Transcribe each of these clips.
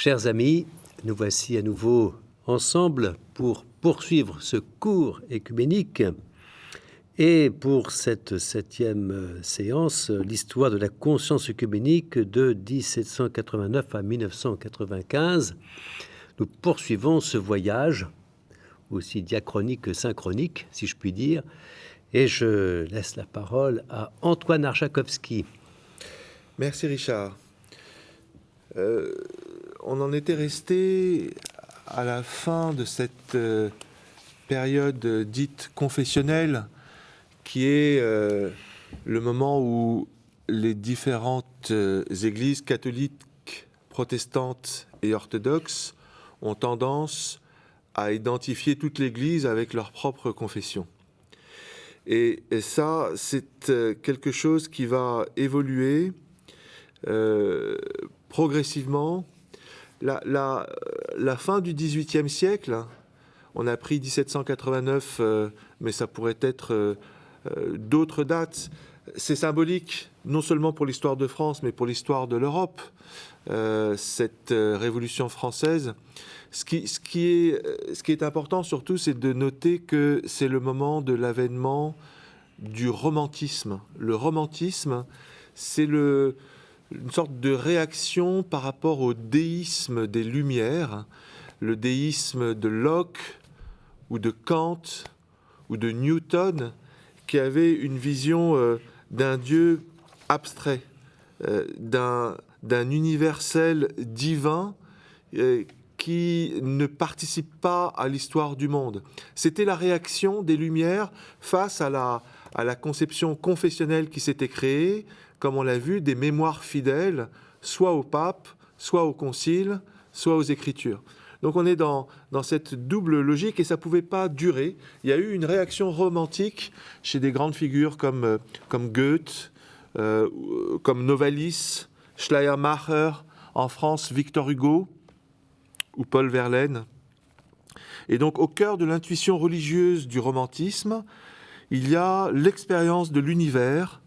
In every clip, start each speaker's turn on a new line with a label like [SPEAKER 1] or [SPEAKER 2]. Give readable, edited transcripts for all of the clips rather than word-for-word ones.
[SPEAKER 1] Chers amis, nous voici à nouveau ensemble pour poursuivre ce cours écuménique. Et pour cette 7e séance, l'histoire de la conscience œcuménique de 1789 à 1995, nous poursuivons ce voyage, aussi diachronique que synchronique, si je puis dire, et je laisse la parole à Antoine Archakovski.
[SPEAKER 2] Merci Richard. On en était resté à la fin de cette période dite confessionnelle, qui est le moment où les différentes églises catholiques, protestantes et orthodoxes ont tendance à identifier toute l'Église avec leur propre confession. Et ça, c'est quelque chose qui va évoluer progressivement. La fin du XVIIIe siècle, on a pris 1789, mais ça pourrait être d'autres dates. C'est symbolique, non seulement pour l'histoire de France, mais pour l'histoire de l'Europe, cette Révolution française. Ce qui est important surtout, c'est de noter que c'est le moment de l'avènement du romantisme. Le romantisme, c'est une sorte de réaction par rapport au déisme des Lumières, le déisme de Locke ou de Kant ou de Newton, qui avait une vision d'un Dieu abstrait, d'un universel divin qui ne participe pas à l'histoire du monde. C'était la réaction des Lumières face à la conception confessionnelle qui s'était créée, comme on l'a vu, des mémoires fidèles, soit au pape, soit au concile, soit aux Écritures. Donc on est dans cette double logique et ça ne pouvait pas durer. Il y a eu une réaction romantique chez des grandes figures comme Goethe, comme Novalis, Schleiermacher, en France Victor Hugo ou Paul Verlaine. Et donc au cœur de l'intuition religieuse du romantisme, il y a l'expérience de l'univers,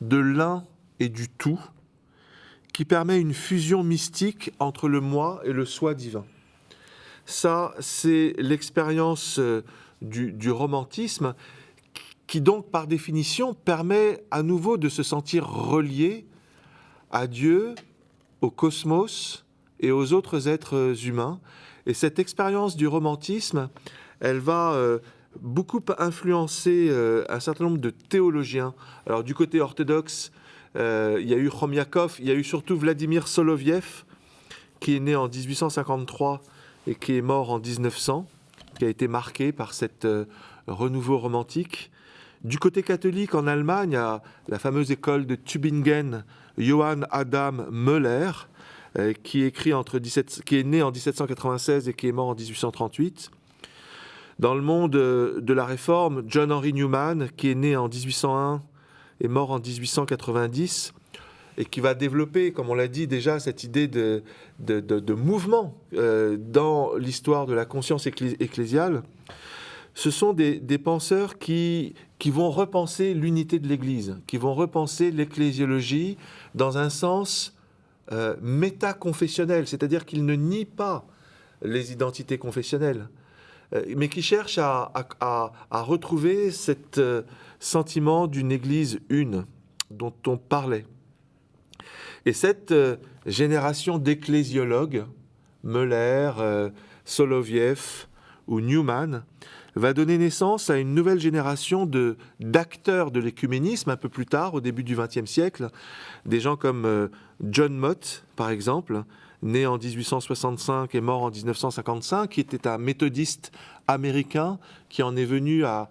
[SPEAKER 2] de l'un et du tout, qui permet une fusion mystique entre le moi et le soi divin. Ça, c'est l'expérience du romantisme qui donc, par définition, permet à nouveau de se sentir relié à Dieu, au cosmos et aux autres êtres humains. Et cette expérience du romantisme, elle va beaucoup influencer un certain nombre de théologiens. Alors, du côté orthodoxe, il y a eu Chomiakov, il y a eu surtout Vladimir Soloviev, qui est né en 1853 et qui est mort en 1900, qui a été marqué par cette renouveau romantique. Du côté catholique, en Allemagne, à la fameuse école de Tübingen, Johann Adam Möller, qui est né en 1796 et qui est mort en 1838. Dans le monde de la Réforme, John Henry Newman, qui est né en 1801 et mort en 1890, et qui va développer, comme on l'a dit déjà, cette idée de mouvement dans l'histoire de la conscience ecclésiale. Ce sont des penseurs qui vont repenser l'unité de l'Église, qui vont repenser l'ecclésiologie dans un sens métaconfessionnel, c'est-à-dire qu'ils ne nient pas les identités confessionnelles, mais qui cherchent à retrouver cet sentiment d'une Église une dont on parlait. Et cette génération d'ecclésiologues, Möller, Soloviev ou Newman, va donner naissance à une nouvelle génération d'acteurs de l'écuménisme un peu plus tard, au début du XXe siècle. Des gens comme John Mott, par exemple, né en 1865 et mort en 1955, qui était un méthodiste américain qui en est venu à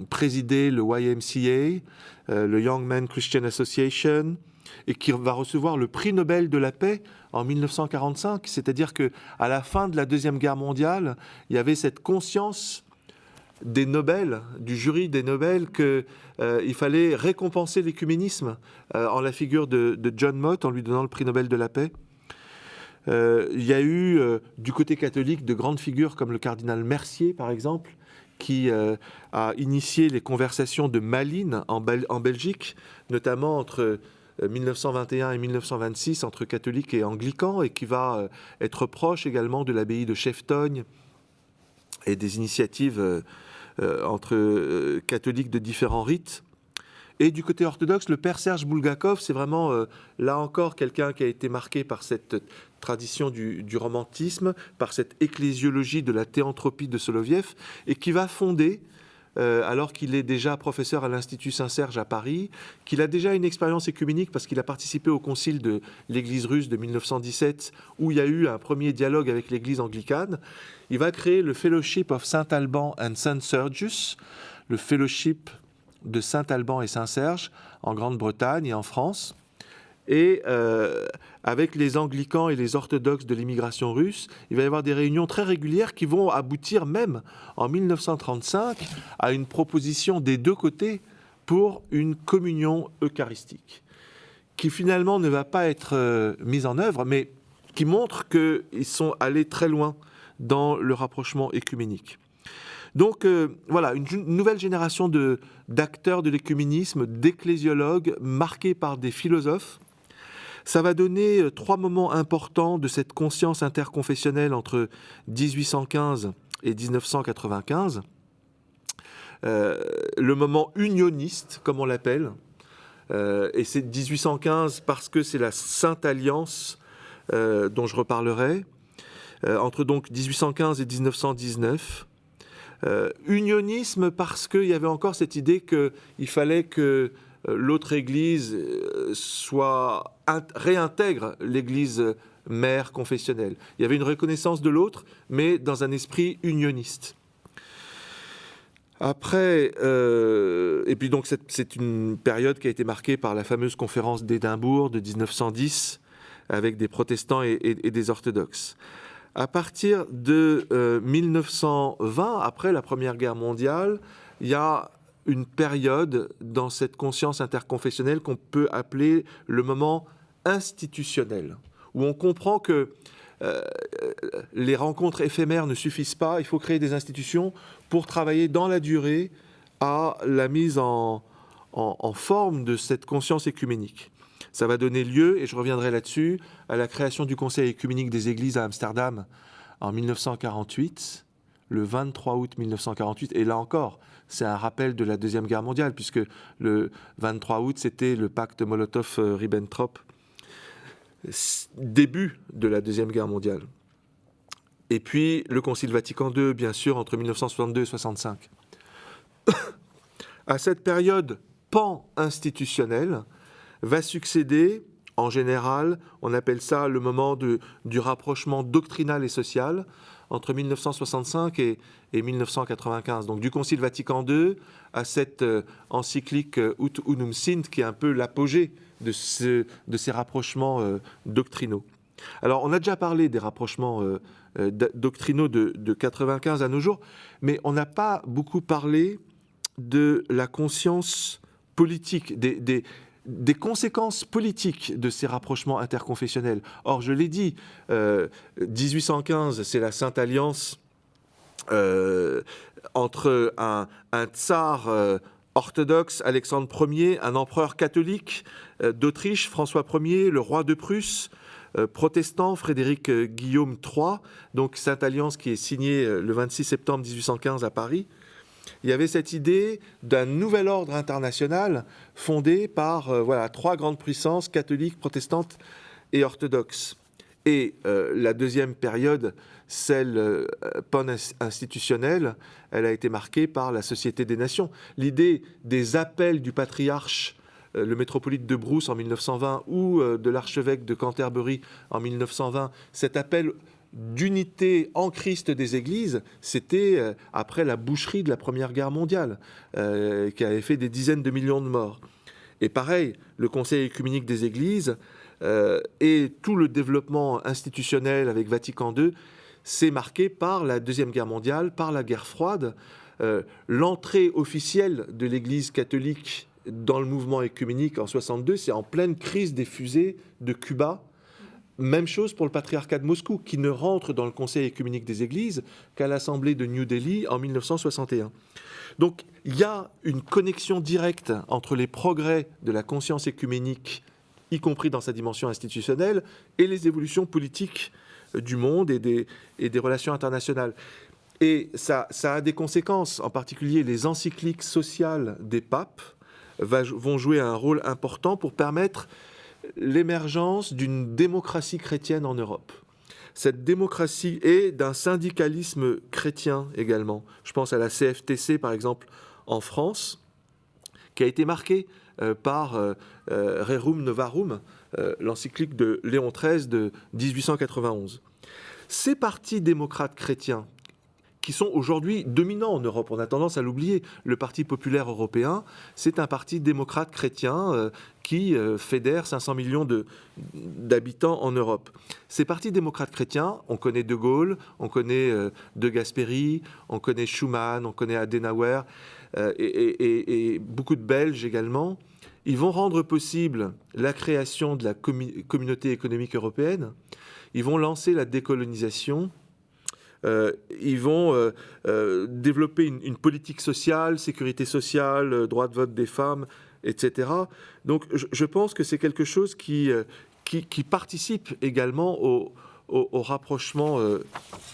[SPEAKER 2] présider le YMCA, le Young Men Christian Association, et qui va recevoir le prix Nobel de la paix en 1945. C'est-à-dire qu'à la fin de la Deuxième Guerre mondiale, il y avait cette conscience des Nobel, du jury des Nobel, qu'il fallait récompenser l'écuménisme en la figure de John Mott, en lui donnant le prix Nobel de la paix. Il y a eu, du côté catholique, de grandes figures comme le cardinal Mercier, par exemple, qui a initié les conversations de Malines en Belgique, notamment entre 1921 et 1926 entre catholiques et anglicans, et qui va être proche également de l'abbaye de Cheftogne et des initiatives entre catholiques de différents rites. Et du côté orthodoxe, le père Serge Bulgakov, c'est vraiment, là encore, quelqu'un qui a été marqué par cette tradition du romantisme, par cette ecclésiologie de la théanthropie de Soloviev, et qui va fonder, alors qu'il est déjà professeur à l'Institut Saint-Serge à Paris, qu'il a déjà une expérience écuménique parce qu'il a participé au concile de l'Église russe de 1917, où il y a eu un premier dialogue avec l'Église anglicane. Il va créer le Fellowship of Saint Alban and Saint Sergius, le Fellowship de Saint-Alban et Saint-Serge en Grande-Bretagne et en France. Et avec les anglicans et les orthodoxes de l'immigration russe, il va y avoir des réunions très régulières qui vont aboutir même en 1935 à une proposition des deux côtés pour une communion eucharistique, qui finalement ne va pas être mise en œuvre, mais qui montre qu'ils sont allés très loin dans le rapprochement œcuménique. Donc voilà, une nouvelle génération d'acteurs de l'écuménisme, d'ecclésiologues, marqués par des philosophes. Ça va donner 3 moments importants de cette conscience interconfessionnelle entre 1815 et 1995. Le moment unioniste, comme on l'appelle, et c'est 1815 parce que c'est la Sainte Alliance dont je reparlerai, entre donc 1815 et 1919. Unionisme parce qu'il y avait encore cette idée qu'il fallait que l'autre Église réintègre l'Église mère confessionnelle. Il y avait une reconnaissance de l'autre, mais dans un esprit unioniste. Après, et puis donc c'est une période qui a été marquée par la fameuse conférence d'Édimbourg de 1910 avec des protestants et des orthodoxes. À partir de 1920, après la Première Guerre mondiale, il y a une période dans cette conscience interconfessionnelle qu'on peut appeler le moment institutionnel, où on comprend que les rencontres éphémères ne suffisent pas, il faut créer des institutions pour travailler dans la durée à la mise en forme de cette conscience écuménique. Ça va donner lieu, et je reviendrai là-dessus, à la création du Conseil écuménique des Églises à Amsterdam en 1948, le 23 août 1948. Et là encore, c'est un rappel de la Deuxième Guerre mondiale, puisque le 23 août, c'était le pacte Molotov-Ribbentrop, début de la Deuxième Guerre mondiale. Et puis le Concile Vatican II, bien sûr, entre 1962 et 1965. À cette période pan-institutionnelle, va succéder, en général, on appelle ça le moment du rapprochement doctrinal et social entre 1965 et 1995. Donc du Concile Vatican II à cette encyclique Ut Unum Sint, qui est un peu l'apogée de ces rapprochements doctrinaux. Alors on a déjà parlé des rapprochements doctrinaux de 1995 à nos jours, mais on n'a pas beaucoup parlé de la conscience politique, des conséquences politiques de ces rapprochements interconfessionnels. Or, je l'ai dit, 1815, c'est la Sainte Alliance entre un tsar orthodoxe, Alexandre Ier, un empereur catholique d'Autriche, François Ier, le roi de Prusse, protestant, Frédéric Guillaume III, donc Sainte Alliance qui est signée le 26 septembre 1815 à Paris. Il y avait cette idée d'un nouvel ordre international fondé par 3 grandes puissances, catholiques, protestantes et orthodoxes. Et la deuxième période, celle pan-institutionnelle, elle a été marquée par la Société des Nations. L'idée des appels du patriarche, le métropolite de Brousse en 1920 ou de l'archevêque de Canterbury en 1920, cet appel d'unité en Christ des églises, c'était après la boucherie de la Première Guerre mondiale, qui avait fait des dizaines de millions de morts. Et pareil, le Conseil œcuménique des églises et tout le développement institutionnel avec Vatican II, c'est marqué par la Deuxième Guerre mondiale, par la guerre froide. L'entrée officielle de l'Église catholique dans le mouvement œcuménique en 1962, c'est en pleine crise des fusées de Cuba. Même chose pour le patriarcat de Moscou, qui ne rentre dans le Conseil œcuménique des Églises qu'à l'Assemblée de New Delhi en 1961. Donc, il y a une connexion directe entre les progrès de la conscience œcuménique y compris dans sa dimension institutionnelle, et les évolutions politiques du monde et des relations internationales. Et ça a des conséquences, en particulier les encycliques sociales des papes vont jouer un rôle important pour permettre l'émergence d'une démocratie chrétienne en Europe. Cette démocratie et d'un syndicalisme chrétien également. Je pense à la CFTC, par exemple, en France, qui a été marquée par Rerum Novarum, l'encyclique de Léon XIII de 1891. Ces partis démocrates chrétiens, qui sont aujourd'hui dominants en Europe. On a tendance à l'oublier. Le Parti populaire européen, c'est un parti démocrate chrétien qui fédère 500 millions d'habitants en Europe. Ces partis démocrates chrétiens, on connaît De Gaulle, on connaît De Gasperi, on connaît Schuman, on connaît Adenauer, et beaucoup de Belges également. Ils vont rendre possible la création de la communauté économique européenne. Ils vont lancer la décolonisation. Ils vont développer une politique sociale, sécurité sociale, droit de vote des femmes, etc. Donc je pense que c'est quelque chose qui participe également au rapprochement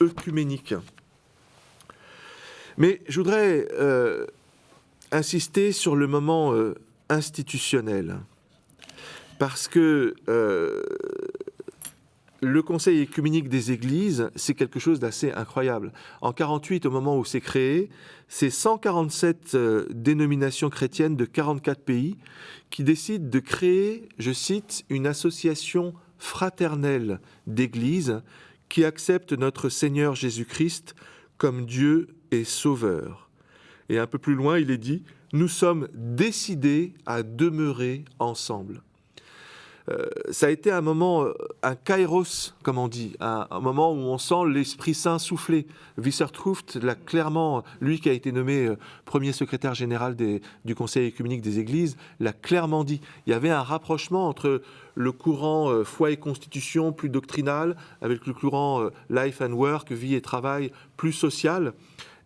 [SPEAKER 2] œcuménique. Mais je voudrais insister sur le moment institutionnel, parce que le Conseil écuménique des Églises, c'est quelque chose d'assez incroyable. En 1948, au moment où c'est créé, c'est 147 dénominations chrétiennes de 44 pays qui décident de créer, je cite, une association fraternelle d'Églises qui accepte notre Seigneur Jésus-Christ comme Dieu et Sauveur. Et un peu plus loin, il est dit « Nous sommes décidés à demeurer ensemble ». Ça a été un moment, un kairos, comme on dit, un moment où on sent l'Esprit Saint souffler. Wissertruft l'a clairement, lui qui a été nommé premier secrétaire général du Conseil écuménique des Églises, l'a clairement dit. Il y avait un rapprochement entre le courant foi et constitution, plus doctrinal, avec le courant life and work, vie et travail, plus social.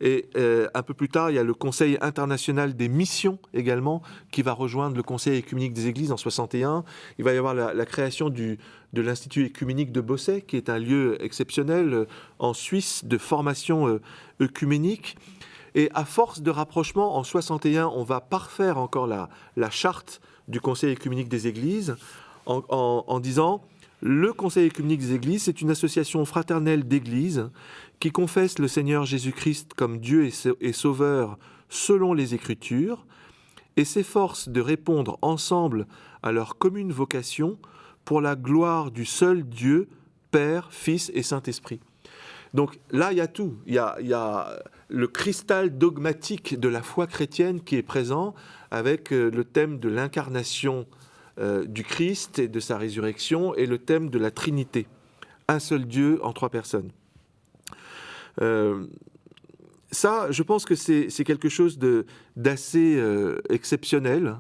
[SPEAKER 2] Et un peu plus tard, il y a le Conseil international des missions également, qui va rejoindre le Conseil écuménique des Églises en 61. Il va y avoir la création de l'Institut écuménique de Bosset, qui est un lieu exceptionnel en Suisse de formation œcuménique. Et à force de rapprochement, en 61, on va parfaire encore la charte du Conseil écuménique des Églises en disant... Le Conseil écuménique des Églises, c'est une association fraternelle d'églises qui confesse le Seigneur Jésus-Christ comme Dieu et Sauveur selon les Écritures et s'efforce de répondre ensemble à leur commune vocation pour la gloire du seul Dieu, Père, Fils et Saint-Esprit. Donc là, il y a tout. Il y a le cristal dogmatique de la foi chrétienne qui est présent avec le thème de l'incarnation du Christ et de sa résurrection et le thème de la Trinité. Un seul Dieu en trois personnes. Ça, je pense que c'est quelque chose d'assez exceptionnel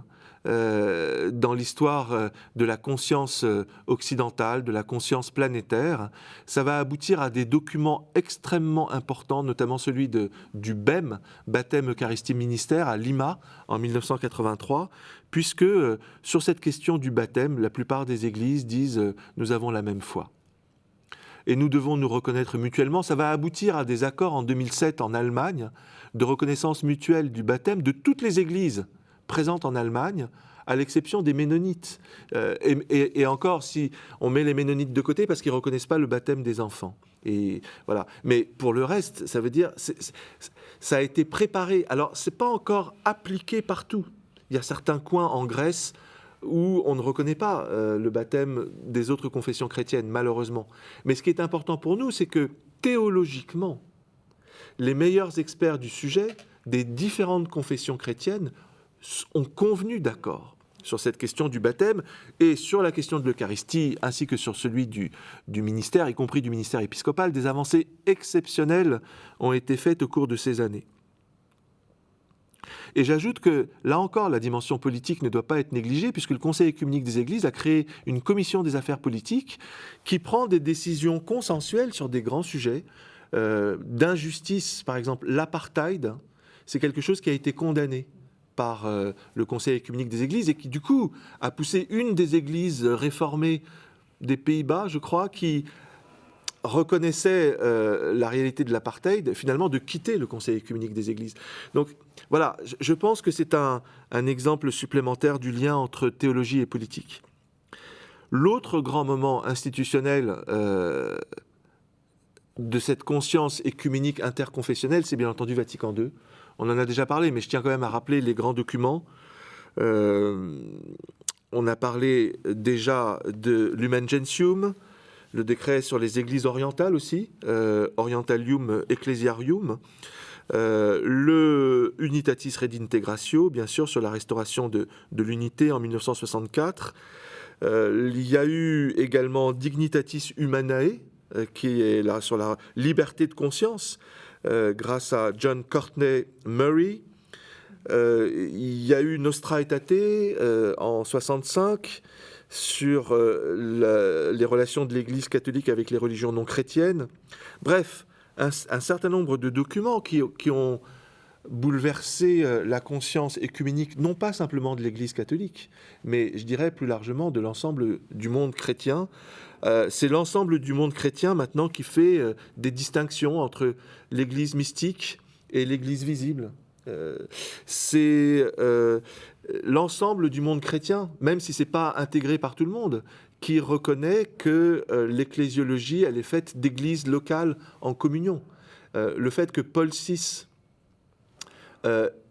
[SPEAKER 2] dans l'histoire de la conscience occidentale, de la conscience planétaire. Ça va aboutir à des documents extrêmement importants, notamment celui du BEM, Baptême, Eucharistie, Ministère, à Lima, en 1983, puisque sur cette question du baptême, la plupart des églises disent « nous avons la même foi ». Et nous devons nous reconnaître mutuellement. Ça va aboutir à des accords en 2007 en Allemagne de reconnaissance mutuelle du baptême de toutes les églises présentes en Allemagne, à l'exception des Ménonites. Et encore, si on met les Ménonites de côté, parce qu'ils ne reconnaissent pas le baptême des enfants. Et voilà. Mais pour le reste, ça veut dire ça a été préparé. Alors, ce n'est pas encore appliqué partout. Il y a certains coins en Grèce où on ne reconnaît pas le baptême des autres confessions chrétiennes, malheureusement. Mais ce qui est important pour nous, c'est que théologiquement, les meilleurs experts du sujet des différentes confessions chrétiennes ont convenu d'accord sur cette question du baptême et sur la question de l'Eucharistie, ainsi que sur celui du ministère, y compris du ministère épiscopal. Des avancées exceptionnelles ont été faites au cours de ces années. Et j'ajoute que, là encore, la dimension politique ne doit pas être négligée, puisque le Conseil écuménique des Églises a créé une commission des affaires politiques qui prend des décisions consensuelles sur des grands sujets d'injustice. Par exemple, l'apartheid, c'est quelque chose qui a été condamné par le Conseil œcuménique des Églises et qui, du coup, a poussé une des églises réformées des Pays-Bas, je crois, qui reconnaissait la réalité de l'apartheid, finalement de quitter le Conseil œcuménique des Églises. Donc voilà, je pense que c'est un exemple supplémentaire du lien entre théologie et politique. L'autre grand moment institutionnel de cette conscience œcuménique interconfessionnelle, c'est bien entendu Vatican II. On en a déjà parlé, mais je tiens quand même à rappeler les grands documents. On a parlé déjà de Lumen Gentium, le décret sur les églises orientales aussi, Orientalium Ecclesiarium, le Unitatis Redintegratio, bien sûr, sur la restauration de l'unité en 1964. Il y a eu également Dignitatis Humanae, qui est là sur la liberté de conscience, grâce à John Courtney Murray. Il y a eu Nostra Aetate en 65 sur les relations de l'Église catholique avec les religions non chrétiennes. Bref, un certain nombre de documents qui ont bouleversé la conscience œcuménique, non pas simplement de l'Église catholique, mais je dirais plus largement de l'ensemble du monde chrétien. C'est l'ensemble du monde chrétien maintenant qui fait des distinctions entre l'Église mystique et l'Église visible. C'est l'ensemble du monde chrétien, même si ce n'est pas intégré par tout le monde, qui reconnaît que l'ecclésiologie, elle est faite d'églises locales en communion. Le fait que Paul VI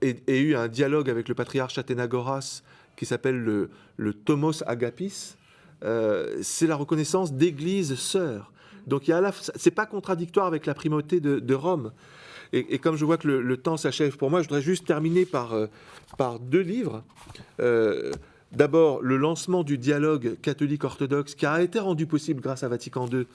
[SPEAKER 2] ait eu un dialogue avec le patriarche Athénagoras qui s'appelle le Tomos Agapis, c'est la reconnaissance d'églises sœurs. Donc c'est pas contradictoire avec la primauté de Rome. Et comme je vois que le temps s'achève pour moi, je voudrais juste terminer par deux livres. D'abord, le lancement du dialogue catholique-orthodoxe qui a été rendu possible grâce à Vatican II.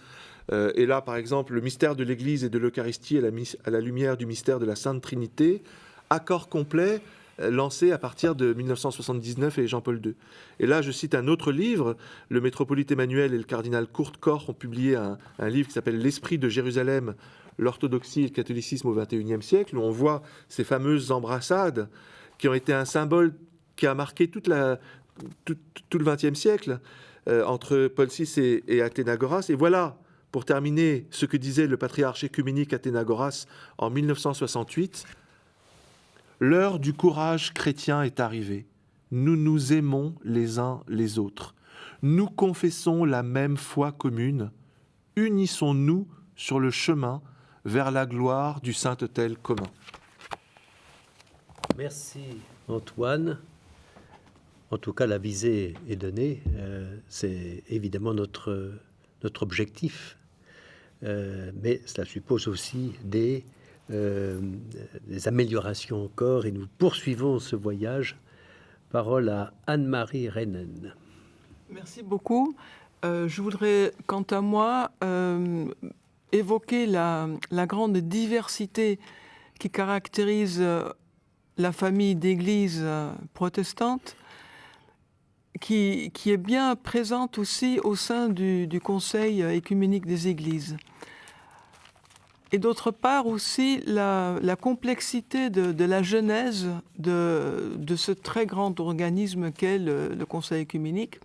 [SPEAKER 2] Et là, par exemple, le mystère de l'Église et de l'Eucharistie à la lumière du mystère de la Sainte Trinité, accord complet lancé à partir de 1979 et Jean-Paul II. Et là, je cite un autre livre. Le métropolite Emmanuel et le cardinal Kurt Koch ont publié un livre qui s'appelle « L'Esprit de Jérusalem, l'orthodoxie et le catholicisme au XXIe siècle », où on voit ces fameuses embrassades qui ont été un symbole qui a marqué tout le XXe siècle entre Paul VI et Athénagoras. Et voilà, pour terminer, ce que disait le patriarche œcuménique Athénagoras en 1968. L'heure du courage chrétien est arrivée. Nous nous aimons les uns les autres. Nous confessons la même foi commune. Unissons-nous sur le chemin vers la gloire du saint-autel commun.
[SPEAKER 1] Merci Antoine. En tout cas, la visée est donnée. C'est évidemment notre objectif. Mais cela suppose aussi des améliorations encore. Et nous poursuivons ce voyage. Parole à Anne-Marie Reinen.
[SPEAKER 3] Merci beaucoup. Je voudrais, quant à moi, évoquer la grande diversité qui caractérise la famille d'églises protestantes, qui est bien présente aussi au sein du Conseil œcuménique des Églises. Et d'autre part aussi la complexité de la genèse de ce très grand organisme qu'est le Conseil œcuménique.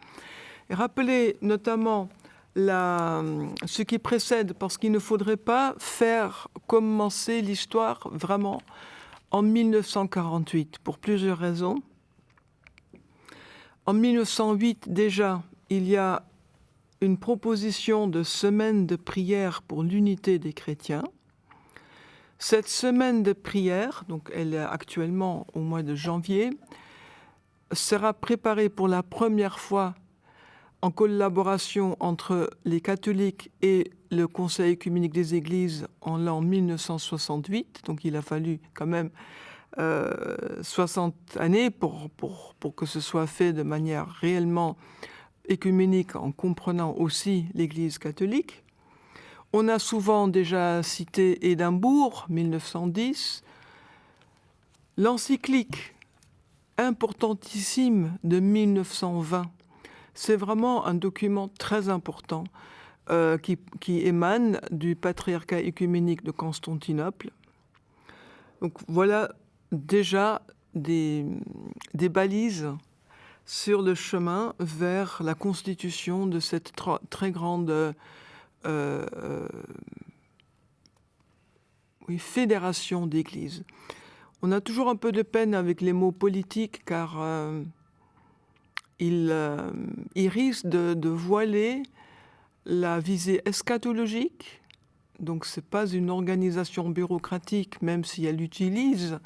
[SPEAKER 3] Et rappeler notamment ce qui précède, parce qu'il ne faudrait pas faire commencer l'histoire vraiment en 1948, pour plusieurs raisons. En 1908, déjà, il y a une proposition de semaine de prière pour l'unité des chrétiens. Cette semaine de prière, donc elle est actuellement au mois de janvier, sera préparée pour la première fois en collaboration entre les catholiques et le Conseil œcuménique des Églises en l'an 1968. Donc il a fallu quand même 60 années pour que ce soit fait de manière réellement œcuménique en comprenant aussi l'Église catholique. On a souvent déjà cité Édimbourg, 1910. L'encyclique importantissime de 1920, c'est vraiment un document très important qui émane du patriarcat œcuménique de Constantinople. Donc voilà déjà des balises sur le chemin vers la constitution de cette très grande fédération d'églises. On a toujours un peu de peine avec les mots politiques car ils risquent de voiler la visée eschatologique. Donc ce n'est pas une organisation bureaucratique, même si elle utilise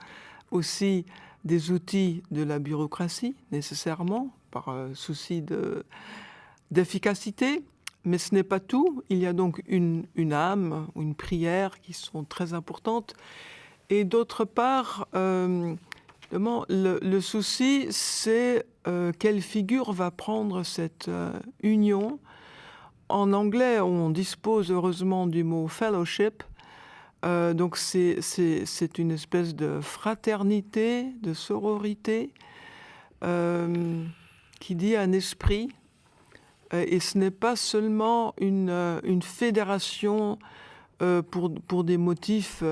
[SPEAKER 3] aussi des outils de la bureaucratie, nécessairement, par souci d'efficacité. Mais ce n'est pas tout. Il y a donc une âme, une prière qui sont très importantes. Et d'autre part, le souci, c'est quelle figure va prendre cette union. En anglais, on dispose heureusement du mot fellowship. Donc c'est une espèce de fraternité, de sororité, qui dit un esprit. Et ce n'est pas seulement une fédération pour des motifs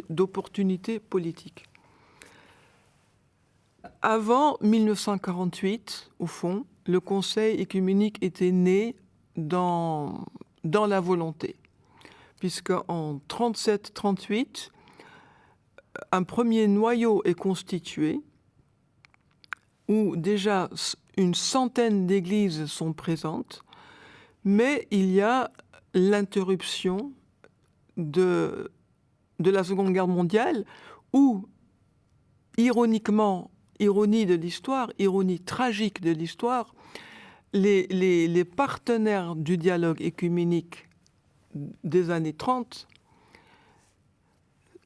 [SPEAKER 3] d'opportunité politique. Avant 1948, au fond, le Conseil œcuménique était né dans la volonté, puisqu'en 37-38, un premier noyau est constitué, où déjà une centaine d'églises sont présentes, mais il y a l'interruption de la Seconde Guerre mondiale, où, ironiquement, ironie de l'histoire, ironie tragique de l'histoire, les partenaires du dialogue œcuménique des années 30,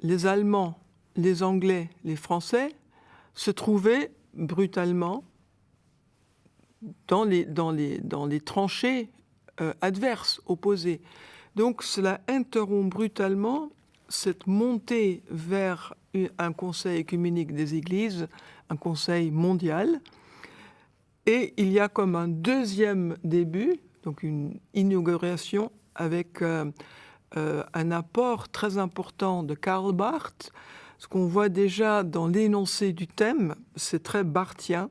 [SPEAKER 3] les Allemands, les Anglais, les Français, se trouvaient brutalement dans les tranchées adverses, opposées. Donc cela interrompt brutalement cette montée vers un conseil œcuménique des églises, un conseil mondial. Et il y a comme un deuxième début, donc une inauguration avec un apport très important de Karl Barth. Ce qu'on voit déjà dans l'énoncé du thème, c'est très barthien.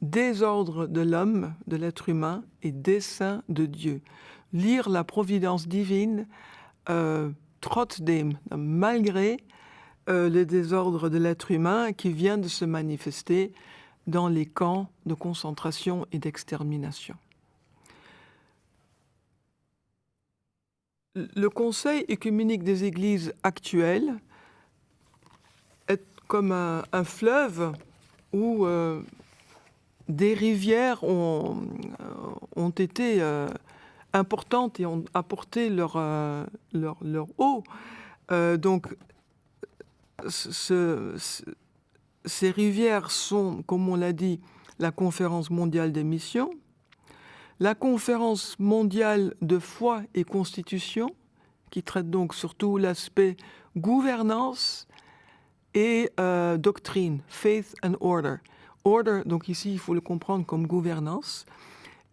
[SPEAKER 3] Désordre de l'homme, de l'être humain, et dessein de Dieu. Lire la providence divine, trotzdem, malgré le désordre de l'être humain qui vient de se manifester dans les camps de concentration et d'extermination. Le Conseil œcuménique des Églises actuel est comme un fleuve où des rivières ont été importantes et ont apporté leur eau. Donc, ces rivières sont, comme on l'a dit, la Conférence mondiale des missions, la Conférence mondiale de foi et constitution, qui traite donc surtout l'aspect gouvernance et doctrine, faith and order. Order, donc ici, il faut le comprendre comme gouvernance,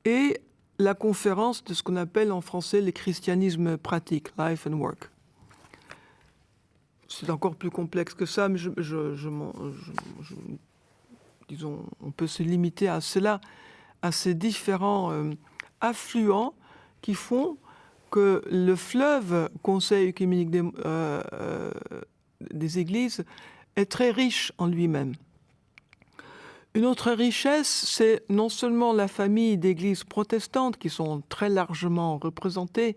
[SPEAKER 3] et la conférence de ce qu'on appelle en français le christianisme pratique, life and work. C'est encore plus complexe que ça, mais disons, on peut se limiter à cela, à ces différents affluents qui font que le fleuve Conseil œcuménique des Églises est très riche en lui-même. Une autre richesse, c'est non seulement la famille d'églises protestantes qui sont très largement représentées,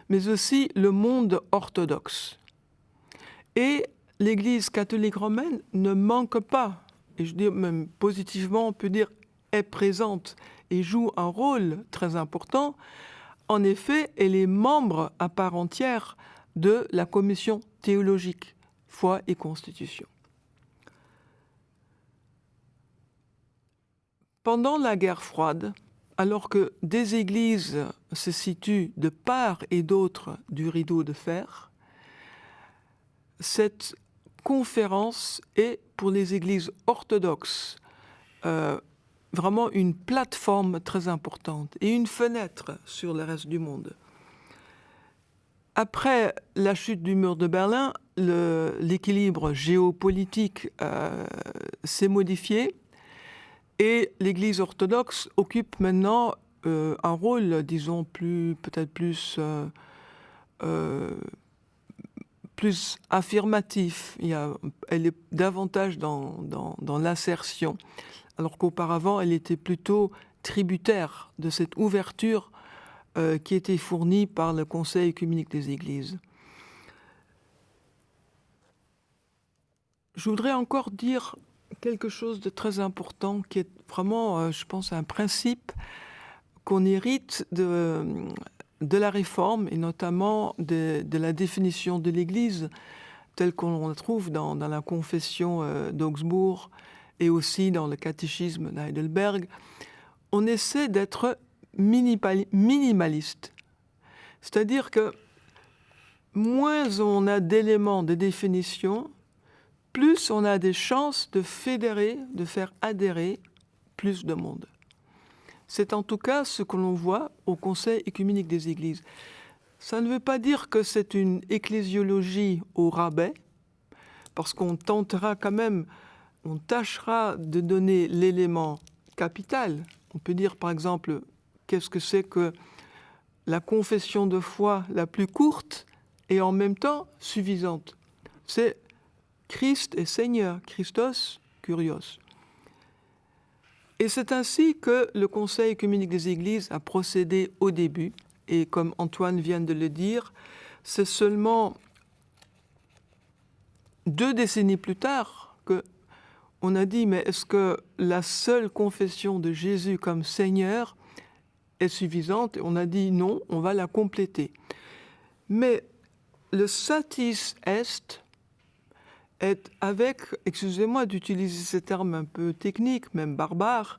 [SPEAKER 3] mais aussi le monde orthodoxe. Et l'Église catholique romaine ne manque pas, et je dis même positivement, on peut dire, est présente et joue un rôle très important. En effet, elle est membre à part entière de la commission théologique, foi et constitution. Pendant la guerre froide, alors que des églises se situent de part et d'autre du rideau de fer, cette conférence est pour les églises orthodoxes vraiment une plateforme très importante et une fenêtre sur le reste du monde. Après la chute du mur de Berlin, l'équilibre géopolitique s'est modifié et l'Église orthodoxe occupe maintenant un rôle, disons, peut-être plus affirmatif. Elle est davantage dans l'assertion, alors qu'auparavant, elle était plutôt tributaire de cette ouverture qui était fournie par le Conseil œcuménique des Églises. Je voudrais encore dire quelque chose de très important qui est vraiment, je pense, un principe qu'on hérite de la Réforme et notamment de la définition de l'Église telle qu'on la trouve dans la Confession d'Augsbourg et aussi dans le catéchisme d'Heidelberg. On essaie d'être minimaliste. C'est-à-dire que moins on a d'éléments de définition, plus on a des chances de fédérer, de faire adhérer plus de monde. C'est en tout cas ce que l'on voit au Conseil œcuménique des Églises. Ça ne veut pas dire que c'est une ecclésiologie au rabais, parce qu'on tentera quand même, on tâchera de donner l'élément capital. On peut dire par exemple, qu'est-ce que c'est que la confession de foi la plus courte et en même temps suffisante? C'est Christ est Seigneur, Christos, Kurios. Et c'est ainsi que le Conseil œcuménique des Églises a procédé au début. Et comme Antoine vient de le dire, c'est seulement 2 décennies plus tard qu'on a dit, mais est-ce que la seule confession de Jésus comme Seigneur est suffisante? Et on a dit non, on va la compléter. Mais le satis est avec, excusez-moi d'utiliser ces termes un peu techniques, même barbares,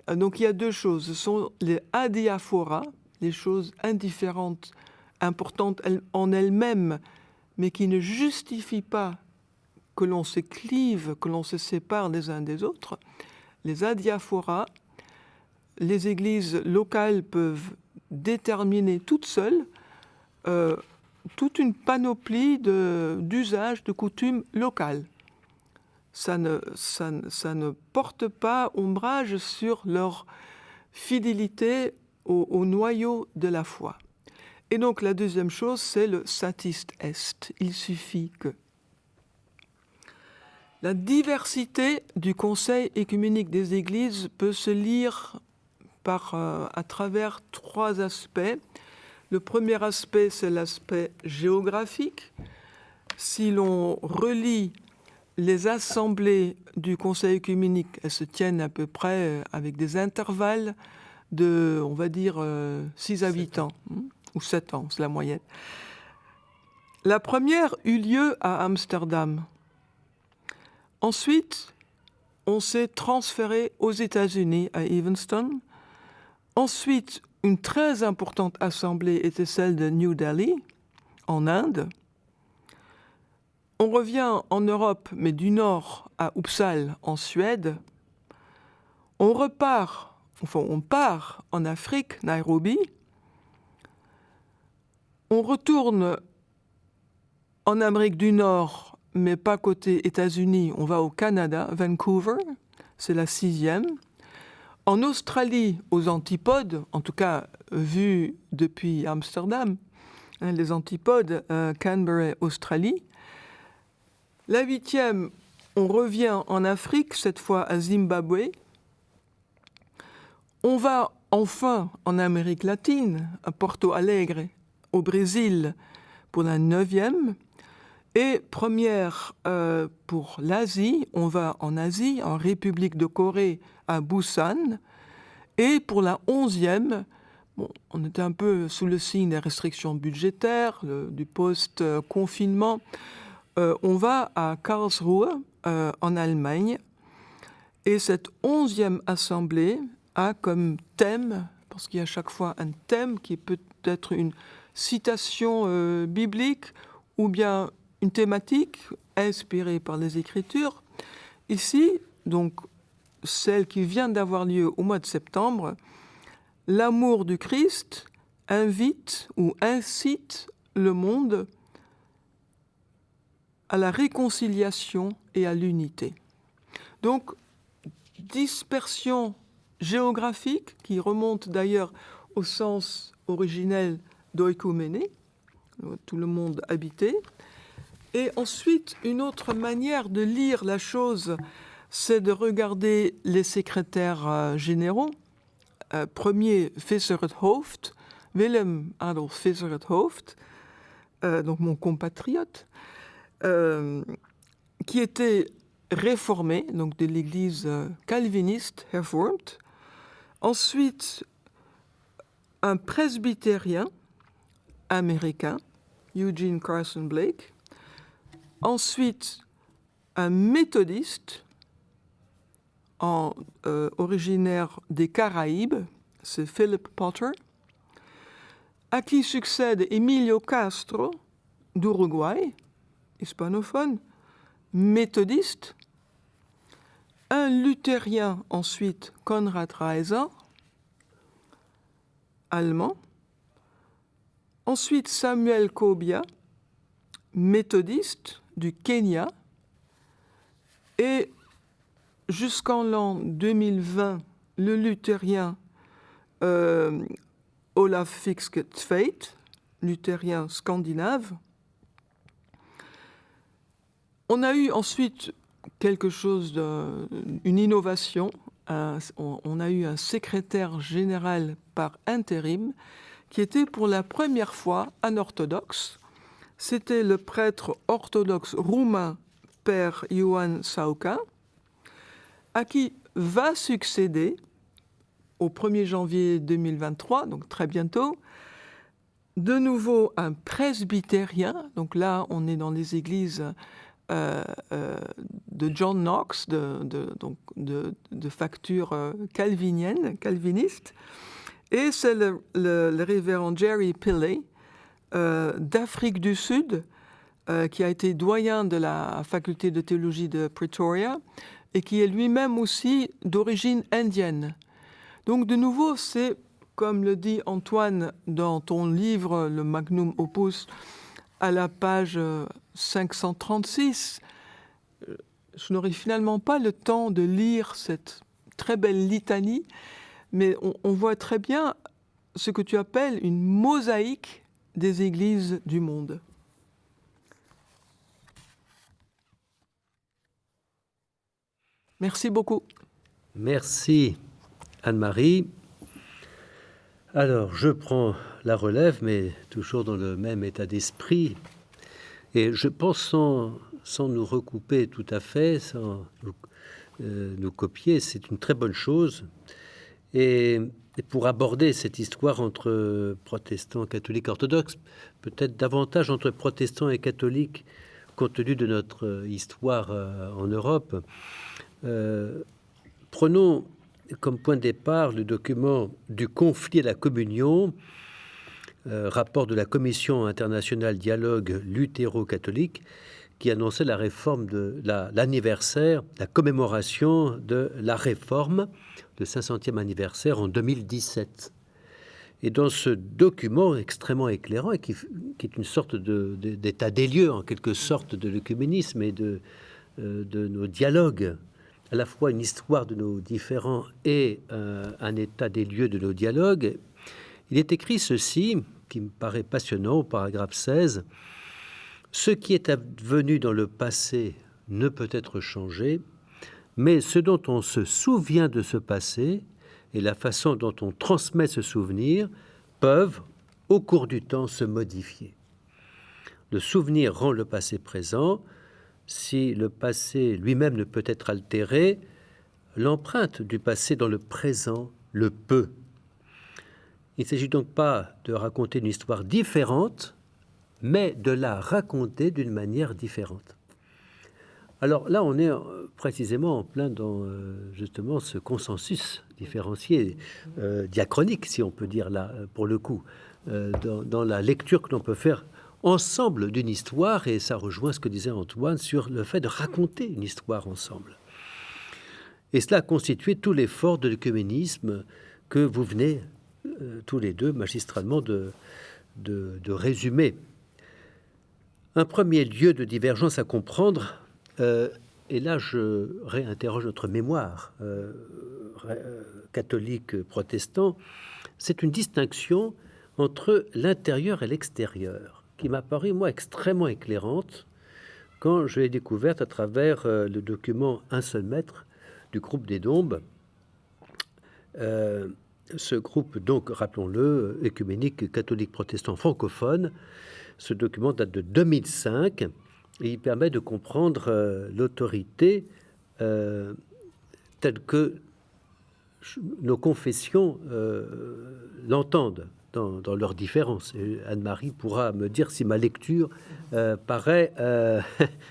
[SPEAKER 3] donc il y a 2 choses. Ce sont les adiaphora, les choses indifférentes, importantes en elles-mêmes, mais qui ne justifient pas que l'on se clive, que l'on se sépare les uns des autres. Les adiaphora, les églises locales peuvent déterminer toutes seules toute une panoplie d'usages, de coutumes locales. Ça ne porte pas ombrage sur leur fidélité au noyau de la foi. Et donc la deuxième chose, c'est le satis est. Il suffit que. La diversité du Conseil œcuménique des Églises peut se lire à travers 3 aspects. Le premier aspect, c'est l'aspect géographique. Si l'on relie les assemblées du Conseil œcuménique, elles se tiennent à peu près avec des intervalles de, on va dire, 6 à 8 ans, ou 7 ans, c'est la moyenne. La première eut lieu à Amsterdam. Ensuite, on s'est transféré aux États-Unis, à Evanston. Ensuite, une très importante assemblée était celle de New Delhi, en Inde. On revient en Europe, mais du nord à Uppsala, en Suède. On part en Afrique, Nairobi. On retourne en Amérique du Nord, mais pas côté États-Unis. On va au Canada, Vancouver, c'est la 6e. En Australie, aux antipodes, en tout cas vu depuis Amsterdam, les antipodes, Canberra, Australie. La 8e, on revient en Afrique, cette fois à Zimbabwe. On va enfin en Amérique latine, à Porto Alegre, au Brésil, pour la 9e. Et première pour l'Asie, on va en Asie, en République de Corée, à Busan. Et pour la 11e, on était un peu sous le signe des restrictions budgétaires, du post-confinement. On va à Karlsruhe, en Allemagne. Et cette 11e assemblée a comme thème, parce qu'il y a chaque fois un thème qui peut être une citation biblique ou bien une thématique inspirée par les Écritures. Ici, donc, celle qui vient d'avoir lieu au mois de septembre, l'amour du Christ invite ou incite le monde à la réconciliation et à l'unité. Donc, dispersion géographique, qui remonte d'ailleurs au sens originel d'oikoumene, tout le monde habité. Et ensuite, une autre manière de lire la chose, c'est de regarder les secrétaires généraux. Premier, Visser-het-Hoofd, Willem Adolf Visser-het-Hoofd, donc mon compatriote, qui était réformé, donc de l'église calviniste, hervormd. Ensuite, un presbytérien américain, Eugene Carson Blake. Ensuite, un méthodiste originaire des Caraïbes, c'est Philip Potter, à qui succède Emilio Castro d'Uruguay, hispanophone, méthodiste. Un luthérien ensuite, Konrad Reiser, allemand. Ensuite, Samuel Kobia, méthodiste du Kenya. Et jusqu'en l'an 2020, le luthérien Olaf Fiske-Tveit, luthérien scandinave. On a eu ensuite quelque chose une innovation. On a eu un secrétaire général par intérim qui était pour la première fois un orthodoxe. C'était le prêtre orthodoxe roumain Père Ioan Sauca, à qui va succéder au 1er janvier 2023, donc très bientôt, de nouveau un presbytérien. Donc là, on est dans les églises de John Knox, de facture calviniste. Et c'est le révérend Jerry Pillay d'Afrique du Sud, qui a été doyen de la faculté de théologie de Pretoria et qui est lui-même aussi d'origine indienne. Donc de nouveau, c'est, comme le dit Antoine dans ton livre, le Magnum Opus, à la page 536, je n'aurai finalement pas le temps de lire cette très belle litanie, mais on voit très bien ce que tu appelles une mosaïque des églises du monde. Merci beaucoup.
[SPEAKER 1] Merci Anne-Marie. Alors, je prends la relève, mais toujours dans le même état d'esprit. Et je pense, sans nous recouper tout à fait, sans nous copier, c'est une très bonne chose. Et pour aborder cette histoire entre protestants, catholiques, orthodoxes, peut-être davantage entre protestants et catholiques, compte tenu de notre histoire en Europe, prenons comme point de départ le document du conflit à la communion, rapport de la Commission internationale dialogue luthéro-catholique, qui annonçait la réforme de l'anniversaire, la commémoration de la réforme, le 500e anniversaire en 2017. Et dans ce document extrêmement éclairant, et qui est une sorte d'état des lieux, en quelque sorte, de l'œcuménisme et de nos dialogues, à la fois une histoire de nos différends et un état des lieux de nos dialogues, il est écrit ceci, qui me paraît passionnant, au paragraphe 16. « Ce qui est advenu dans le passé ne peut être changé, mais ce dont on se souvient de ce passé et la façon dont on transmet ce souvenir peuvent, au cours du temps, se modifier. Le souvenir rend le passé présent. Si le passé lui-même ne peut être altéré, l'empreinte du passé dans le présent le peut. Il ne s'agit donc pas de raconter une histoire différente, mais de la raconter d'une manière différente. » Alors là, on est précisément en plein dans justement ce consensus différencié, diachronique, si on peut dire là, pour le coup, dans la lecture que l'on peut faire ensemble d'une histoire, et ça rejoint ce que disait Antoine sur le fait de raconter une histoire ensemble. Et cela a constitué tout l'effort de l'œcuménisme que vous venez tous les deux magistralement de résumer. Un premier lieu de divergence à comprendre, et là je réinterroge notre mémoire catholique protestant, c'est une distinction entre l'intérieur et l'extérieur, qui m'a paru, moi, extrêmement éclairante quand je l'ai découverte à travers le document Un seul maître du groupe des Dombes. Ce groupe, donc, rappelons-le, écuménique catholique protestant francophone, ce document date de 2005 et il permet de comprendre l'autorité telle que nos confessions l'entendent dans leurs différences. Et Anne-Marie pourra me dire si ma lecture paraît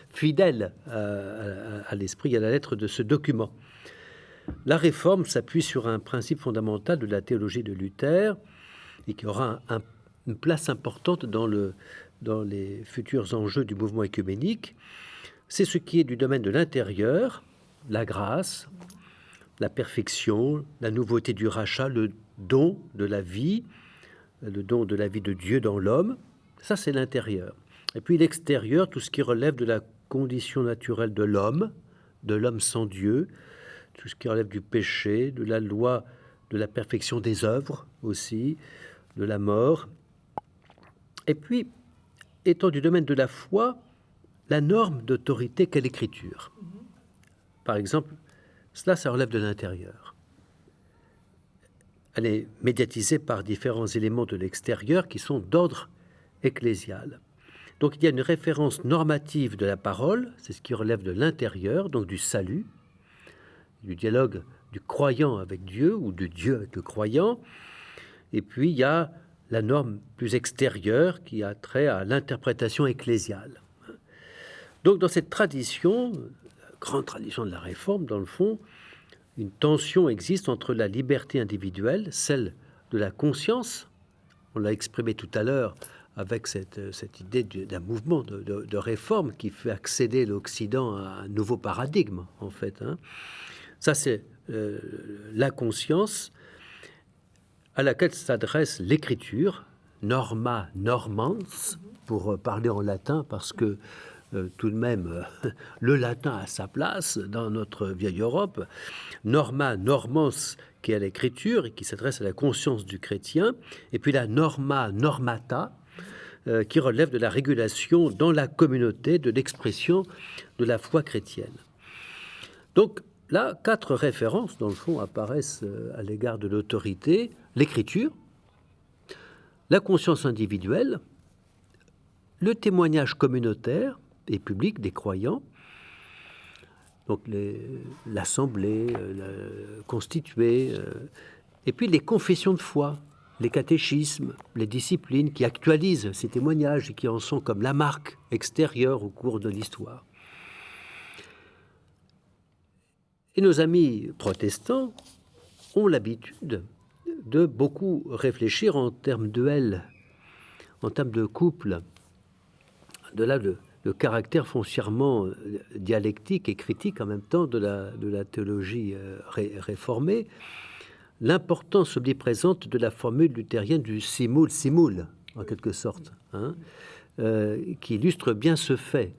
[SPEAKER 1] fidèle à l'esprit et à la lettre de ce document. La réforme s'appuie sur un principe fondamental de la théologie de Luther et qui aura une place importante dans les futurs enjeux du mouvement œcuménique. C'est ce qui est du domaine de l'intérieur, la grâce, la perfection, la nouveauté du rachat, le don de la vie, le don de la vie de Dieu dans l'homme. Ça, c'est l'intérieur. Et puis l'extérieur, tout ce qui relève de la condition naturelle de l'homme sans Dieu, tout ce qui relève du péché, de la loi, de la perfection des œuvres aussi, de la mort. Et puis, étant du domaine de la foi, la norme d'autorité qu'est l'Écriture. Par exemple, cela, ça relève de l'intérieur. Elle est médiatisée par différents éléments de l'extérieur qui sont d'ordre ecclésial. Donc, il y a une référence normative de la parole, c'est ce qui relève de l'intérieur, donc du salut, du dialogue du croyant avec Dieu ou de Dieu avec le croyant. Et puis, il y a la norme plus extérieure qui a trait à l'interprétation ecclésiale. Donc, dans cette tradition, la grande tradition de la Réforme, dans le fond, une tension existe entre la liberté individuelle, celle de la conscience, on l'a exprimé tout à l'heure avec cette idée d'un mouvement de réforme qui fait accéder l'Occident à un nouveau paradigme, en fait. Ça, c'est la conscience à laquelle s'adresse l'Écriture, norma normans, pour parler en latin, parce que tout de même, le latin a sa place dans notre vieille Europe. Norma normans, qui est l'Écriture et qui s'adresse à la conscience du chrétien, et puis la norma normata, qui relève de la régulation dans la communauté de l'expression de la foi chrétienne. Donc, là, 4 références, dans le fond, apparaissent à l'égard de l'autorité. L'Écriture, la conscience individuelle, le témoignage communautaire et public des croyants, donc l'assemblée constituée, et puis les confessions de foi, les catéchismes, les disciplines qui actualisent ces témoignages et qui en sont comme la marque extérieure au cours de l'histoire. Et nos amis protestants ont l'habitude de beaucoup réfléchir en termes de duel, en termes de couple, de là le caractère foncièrement dialectique et critique en même temps de la théologie réformée, l'importance omniprésente de la formule luthérienne du simul simul, en quelque sorte, qui illustre bien ce fait.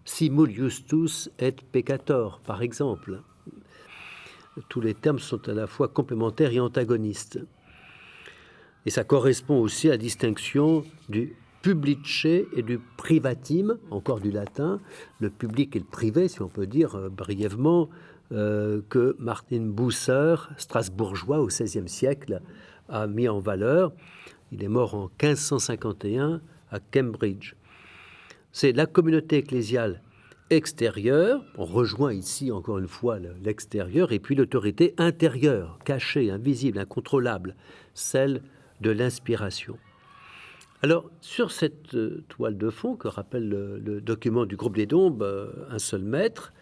[SPEAKER 1] Simul justus et peccator, par exemple. Tous les termes sont à la fois complémentaires et antagonistes. Et ça correspond aussi à la distinction du publice et du privatim, encore du latin, le public et le privé, si on peut dire brièvement, que Martin Bucer, strasbourgeois au XVIe siècle, a mis en valeur. Il est mort en 1551 à Cambridge. C'est la communauté ecclésiale extérieure, on rejoint ici encore une fois l'extérieur, et puis l'autorité intérieure, cachée, invisible, incontrôlable, celle de l'inspiration. Alors, sur cette toile de fond que rappelle le document du groupe des Dombes, Un seul maître,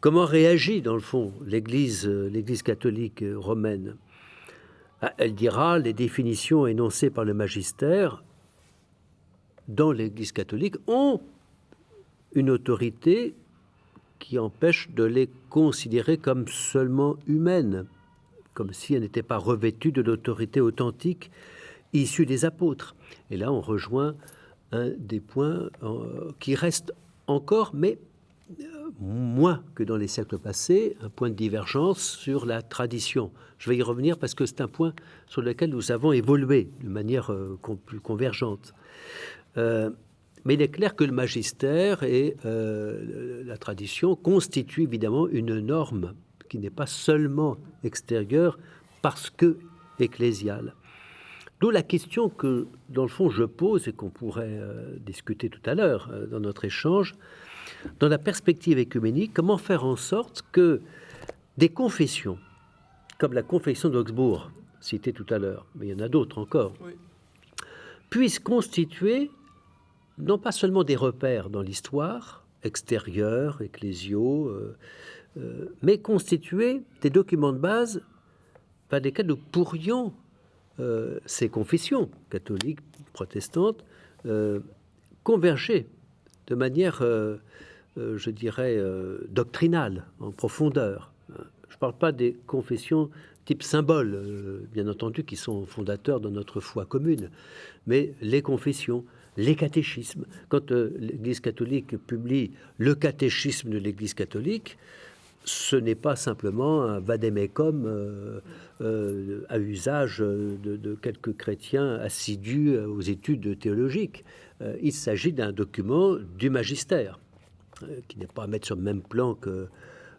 [SPEAKER 1] comment réagit dans le fond l'Église catholique romaine? Elle dira les définitions énoncées par le magistère dans l'Église catholique ont une autorité qui empêche de les considérer comme seulement humaines, comme si elles n'étaient pas revêtues de l'autorité authentique issue des apôtres. Et là, on rejoint un des points qui reste encore, mais moins que dans les siècles passés, un point de divergence sur la tradition. Je vais y revenir parce que c'est un point sur lequel nous avons évolué de manière plus convergente. Mais il est clair que le magistère et la tradition constituent évidemment une norme qui n'est pas seulement extérieure parce que ecclésiale. D'où la question que, dans le fond, je pose et qu'on pourrait discuter tout à l'heure dans notre échange. Dans la perspective œcuménique, comment faire en sorte que des confessions, comme la confession d'Augsbourg, citée tout à l'heure, mais il y en a d'autres encore, oui, puissent constituer non pas seulement des repères dans l'histoire, extérieurs, ecclésiaux, mais constituer des documents de base par lesquels nous pourrions, ces confessions catholiques, protestantes, converger de manière, je dirais, doctrinale, en profondeur. Je ne parle pas des confessions type symbole, bien entendu, qui sont fondateurs de notre foi commune, mais les confessions, les catéchismes. Quand l'Église catholique publie le catéchisme de l'Église catholique, ce n'est pas simplement un vadémécum à usage de quelques chrétiens assidus aux études théologiques. Il s'agit d'un document du magistère, qui n'est pas à mettre sur le même plan que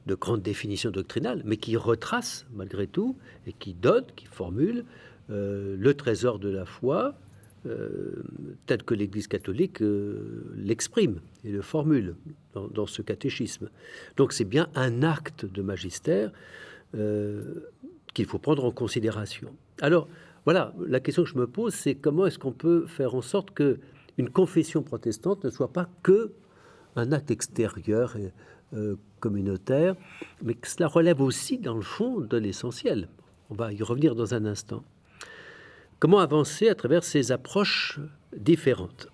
[SPEAKER 1] de grandes définitions doctrinales, mais qui retrace malgré tout et qui donne, qui formule le trésor de la foi tel que l'Église catholique l'exprime et le formule dans ce catéchisme. Donc c'est bien un acte de magistère qu'il faut prendre en considération. Alors voilà, la question que je me pose, c'est comment est-ce qu'on peut faire en sorte que une confession protestante ne soit pas que un acte extérieur et communautaire, mais que cela relève aussi, dans le fond, de l'essentiel. On va y revenir dans un instant. Comment avancer à travers ces approches différentes?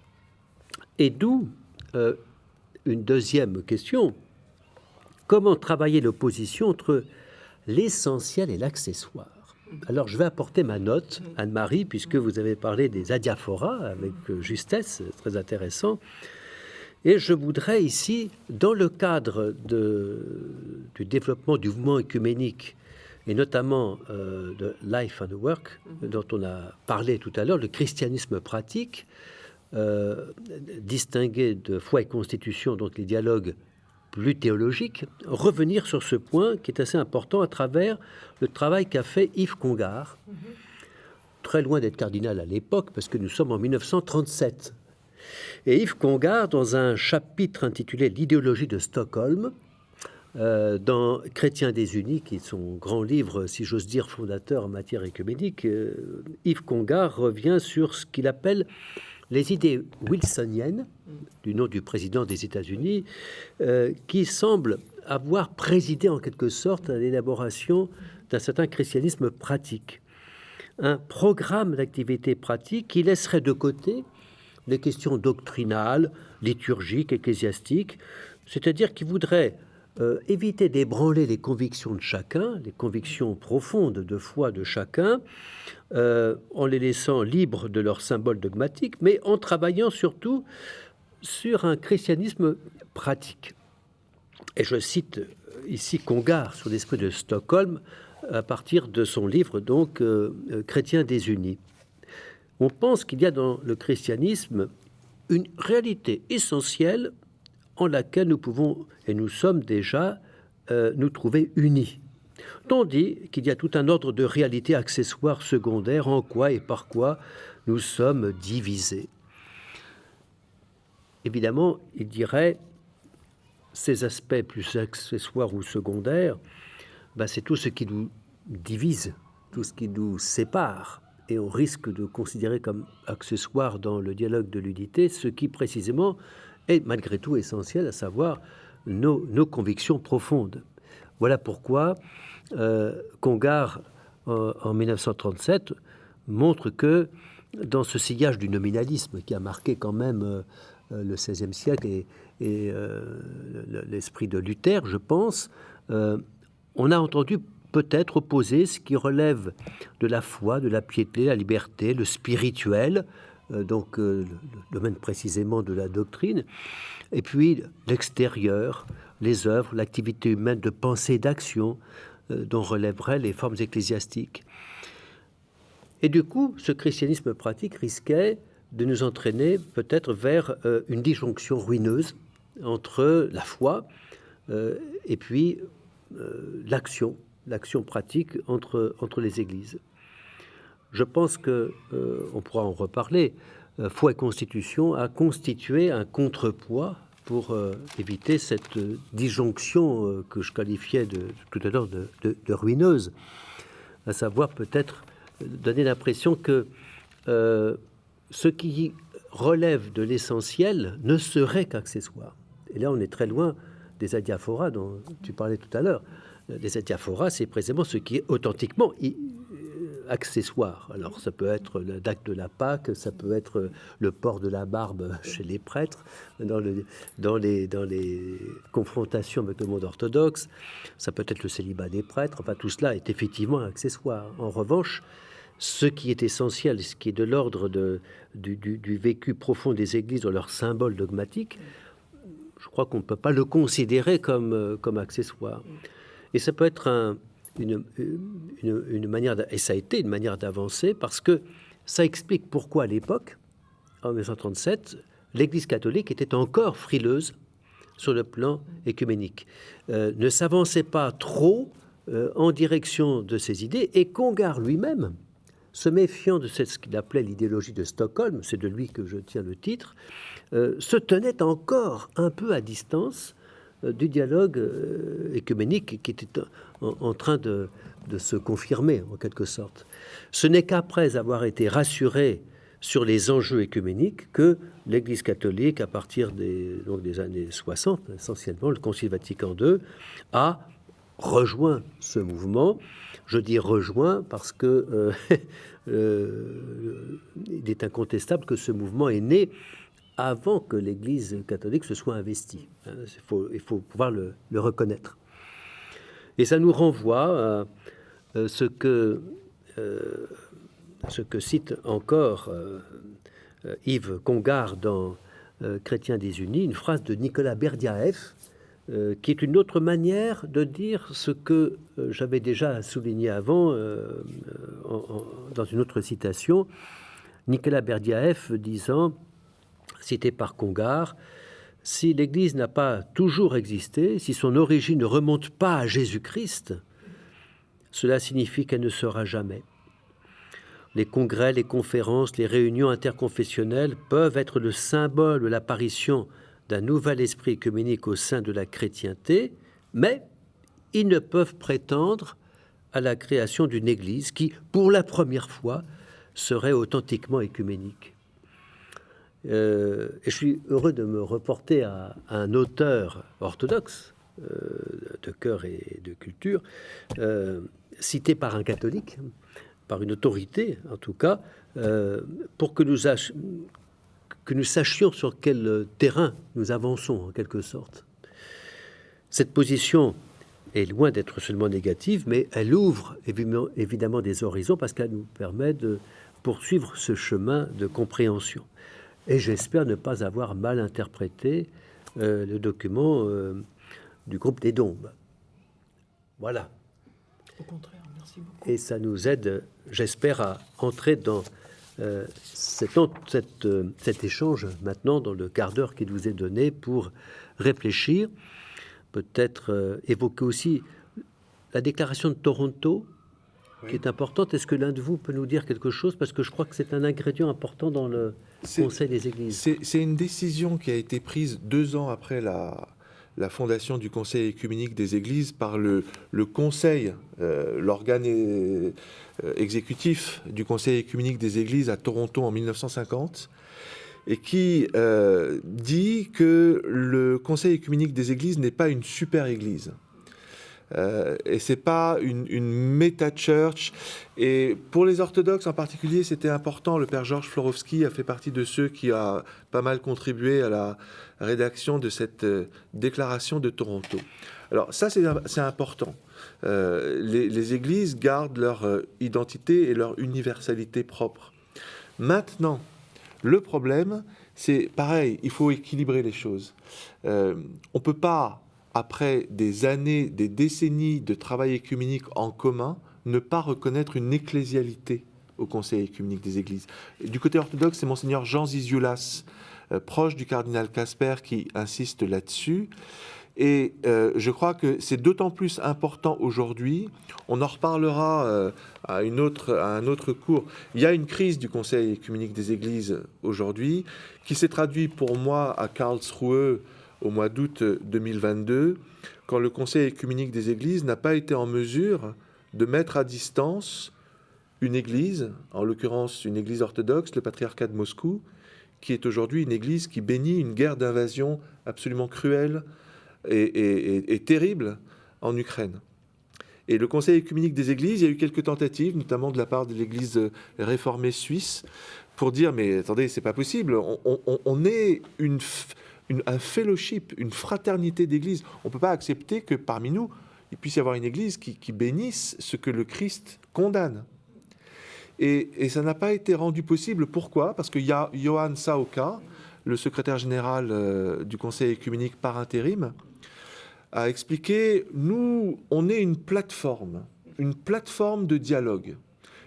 [SPEAKER 1] Et d'où une deuxième question. Comment travailler l'opposition entre l'essentiel et l'accessoire? Alors, je vais apporter ma note, Anne-Marie, puisque vous avez parlé des adiaphoras avec justesse, très intéressant. Et je voudrais ici, dans le cadre du développement du mouvement œcuménique, et notamment de Life and Work, dont on a parlé tout à l'heure, le christianisme pratique, distingué de foi et constitution, donc les dialogues plus théologiques, revenir sur ce point qui est assez important à travers le travail qu'a fait Yves Congar, très loin d'être cardinal à l'époque, parce que nous sommes en 1937. Et Yves Congar, dans un chapitre intitulé « L'idéologie de Stockholm », dans Chrétiens désunis, qui est son grand livre, si j'ose dire, fondateur en matière œcuménique, Yves Congar revient sur ce qu'il appelle les idées wilsoniennes, du nom du président des États-Unis, qui semblent avoir présidé en quelque sorte à l'élaboration d'un certain christianisme pratique. Un programme d'activité pratique qui laisserait de côté les questions doctrinales, liturgiques, ecclésiastiques, c'est-à-dire qui voudrait éviter d'ébranler les convictions de chacun, les convictions profondes de foi de chacun, en les laissant libres de leurs symboles dogmatiques, mais en travaillant surtout sur un christianisme pratique. Et je cite ici Congar sur l'esprit de Stockholm à partir de son livre, donc, Chrétiens désunis. On pense qu'il y a dans le christianisme une réalité essentielle en laquelle nous pouvons, et nous sommes déjà, nous trouver unis. Tandis qu'il y a tout un ordre de réalités accessoires secondaires en quoi et par quoi nous sommes divisés. Évidemment, il dirait, ces aspects plus accessoires ou secondaires, c'est tout ce qui nous divise, tout ce qui nous sépare. Et on risque de considérer comme accessoire dans le dialogue de l'unité ce qui précisément est malgré tout essentiel, à savoir nos convictions profondes. Voilà pourquoi Congar, en 1937, montre que dans ce sillage du nominalisme qui a marqué quand même le XVIe siècle et l'esprit de Luther, je pense, on a entendu peut-être opposer ce qui relève de la foi, de la piété, la liberté, le spirituel, donc le domaine précisément de la doctrine, et puis l'extérieur, les œuvres, l'activité humaine de pensée et d'action dont relèveraient les formes ecclésiastiques. Et du coup, ce christianisme pratique risquait de nous entraîner peut-être vers une disjonction ruineuse entre la foi et puis l'action pratique entre les églises. Je pense que, on pourra en reparler, foi et constitution a constitué un contrepoids pour éviter cette disjonction que je qualifiais tout à l'heure de ruineuse, à savoir peut-être donner l'impression que ce qui relève de l'essentiel ne serait qu'accessoire. Et là, on est très loin des adiaphoras dont tu parlais tout à l'heure. Les adiaphoras, c'est précisément ce qui est authentiquement accessoire. Alors, ça peut être le d'acte de la Pâque, ça peut être le port de la barbe chez les prêtres, dans les confrontations avec le monde orthodoxe, ça peut être le célibat des prêtres, enfin, tout cela est effectivement accessoire. En revanche, ce qui est essentiel, ce qui est de l'ordre du vécu profond des églises dans leurs symboles dogmatiques, je crois qu'on ne peut pas le considérer comme accessoire. Et ça peut être une manière, et ça a été une manière d'avancer, parce que ça explique pourquoi à l'époque, en 1937, l'Église catholique était encore frileuse sur le plan œcuménique, ne s'avançait pas trop en direction de ses idées, et Congar lui-même, se méfiant de ce qu'il appelait l'idéologie de Stockholm, c'est de lui que je tiens le titre, se tenait encore un peu à distance du dialogue œcuménique qui était en train de se confirmer en quelque sorte. Ce n'est qu'après avoir été rassuré sur les enjeux œcuméniques que l'Église catholique, à partir des années 60, essentiellement le Concile Vatican II, a rejoint ce mouvement. Je dis rejoint parce que il est incontestable que ce mouvement est né avant que l'Église catholique se soit investie. Il faut pouvoir le reconnaître. Et ça nous renvoie à ce que cite encore Yves Congar dans Chrétiens désunis, une phrase de Nicolas Berdiaev, qui est une autre manière de dire ce que j'avais déjà souligné avant dans une autre citation. Nicolas Berdiaev disant, cité par Congar, « Si l'Église n'a pas toujours existé, si son origine ne remonte pas à Jésus-Christ, cela signifie qu'elle ne sera jamais. Les congrès, les conférences, les réunions interconfessionnelles peuvent être le symbole de l'apparition d'un nouvel esprit œcuménique au sein de la chrétienté, mais ils ne peuvent prétendre à la création d'une Église qui, pour la première fois, serait authentiquement œcuménique. » Et je suis heureux de me reporter à un auteur orthodoxe de cœur et de culture, cité par un catholique, par une autorité en tout cas, pour que nous sachions sur quel terrain nous avançons en quelque sorte. Cette position est loin d'être seulement négative, mais elle ouvre évidemment des horizons parce qu'elle nous permet de poursuivre ce chemin de compréhension. Et j'espère ne pas avoir mal interprété le document du groupe des Dombes. Voilà.
[SPEAKER 3] Au contraire, merci beaucoup.
[SPEAKER 1] Et ça nous aide, j'espère, à entrer dans cet échange maintenant, dans le quart d'heure qui nous est donné pour réfléchir, peut-être évoquer aussi la déclaration de Toronto, qui est importante. Est-ce que l'un de vous peut nous dire quelque chose? Parce que je crois que c'est un ingrédient important dans le Conseil des Églises.
[SPEAKER 2] C'est une décision qui a été prise 2 ans après la fondation du Conseil œcuménique des Églises par le Conseil, l'organe exécutif du Conseil œcuménique des Églises à Toronto en 1950, et qui dit que le Conseil œcuménique des Églises n'est pas une super Église. Et c'est pas une méta-church. Et pour les orthodoxes en particulier, c'était important. Le père Georges Florovski a fait partie de ceux qui a pas mal contribué à la rédaction de cette déclaration de Toronto. Alors ça, c'est important. Les églises gardent leur identité et leur universalité propre. Maintenant, Le problème, c'est pareil, il faut équilibrer les choses. On ne peut pas, après des années, des décennies de travail œcuménique en commun, ne pas reconnaître une ecclésialité au Conseil œcuménique des Églises. Du côté orthodoxe, c'est Monseigneur Jean Zizioulas, proche du cardinal Casper, qui insiste là-dessus. Et je crois que c'est d'autant plus important aujourd'hui. On en reparlera à un autre cours. Il y a une crise du Conseil œcuménique des Églises aujourd'hui qui s'est traduite pour moi à Karlsruhe au mois d'août 2022, quand le Conseil œcuménique des Églises n'a pas été en mesure de mettre à distance une église, en l'occurrence une église orthodoxe, le patriarcat de Moscou, qui est aujourd'hui une église qui bénit une guerre d'invasion absolument cruelle et terrible en Ukraine. Et le Conseil œcuménique des Églises, il y a eu quelques tentatives, notamment de la part de l'Église réformée suisse, pour dire, mais attendez, c'est pas possible, on est un fellowship, une fraternité d'églises. On ne peut pas accepter que parmi nous, il puisse y avoir une église qui bénisse ce que le Christ condamne. Et ça n'a pas été rendu possible. Pourquoi ? Parce que Johann Saoka, le secrétaire général du Conseil œcuménique par intérim, a expliqué, nous, on est une plateforme de dialogue.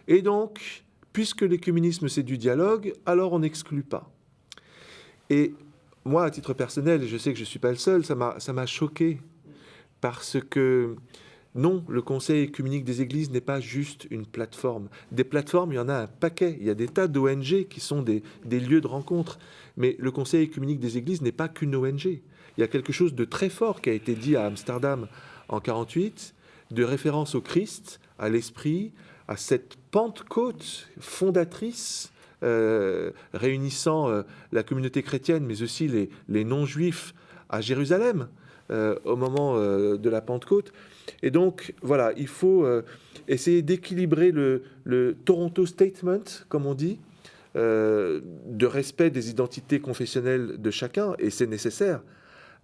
[SPEAKER 2] Et donc, puisque l'écuménisme, c'est du dialogue, alors on n'exclut pas. Et moi, à titre personnel, et je sais que je ne suis pas le seul, ça m'a choqué, parce que non, le Conseil œcuménique des Églises n'est pas juste une plateforme. Des plateformes, il y en a un paquet. Il y a des tas d'ONG qui sont des lieux de rencontre. Mais le Conseil œcuménique des Églises n'est pas qu'une ONG. Il y a quelque chose de très fort qui a été dit à Amsterdam en 1948, de référence au Christ, à l'Esprit, à cette Pentecôte fondatrice réunissant la communauté chrétienne, mais aussi les non-juifs à Jérusalem au moment de la Pentecôte. Et donc, voilà, il faut essayer d'équilibrer le Toronto Statement, comme on dit, de respect des identités confessionnelles de chacun, et c'est nécessaire,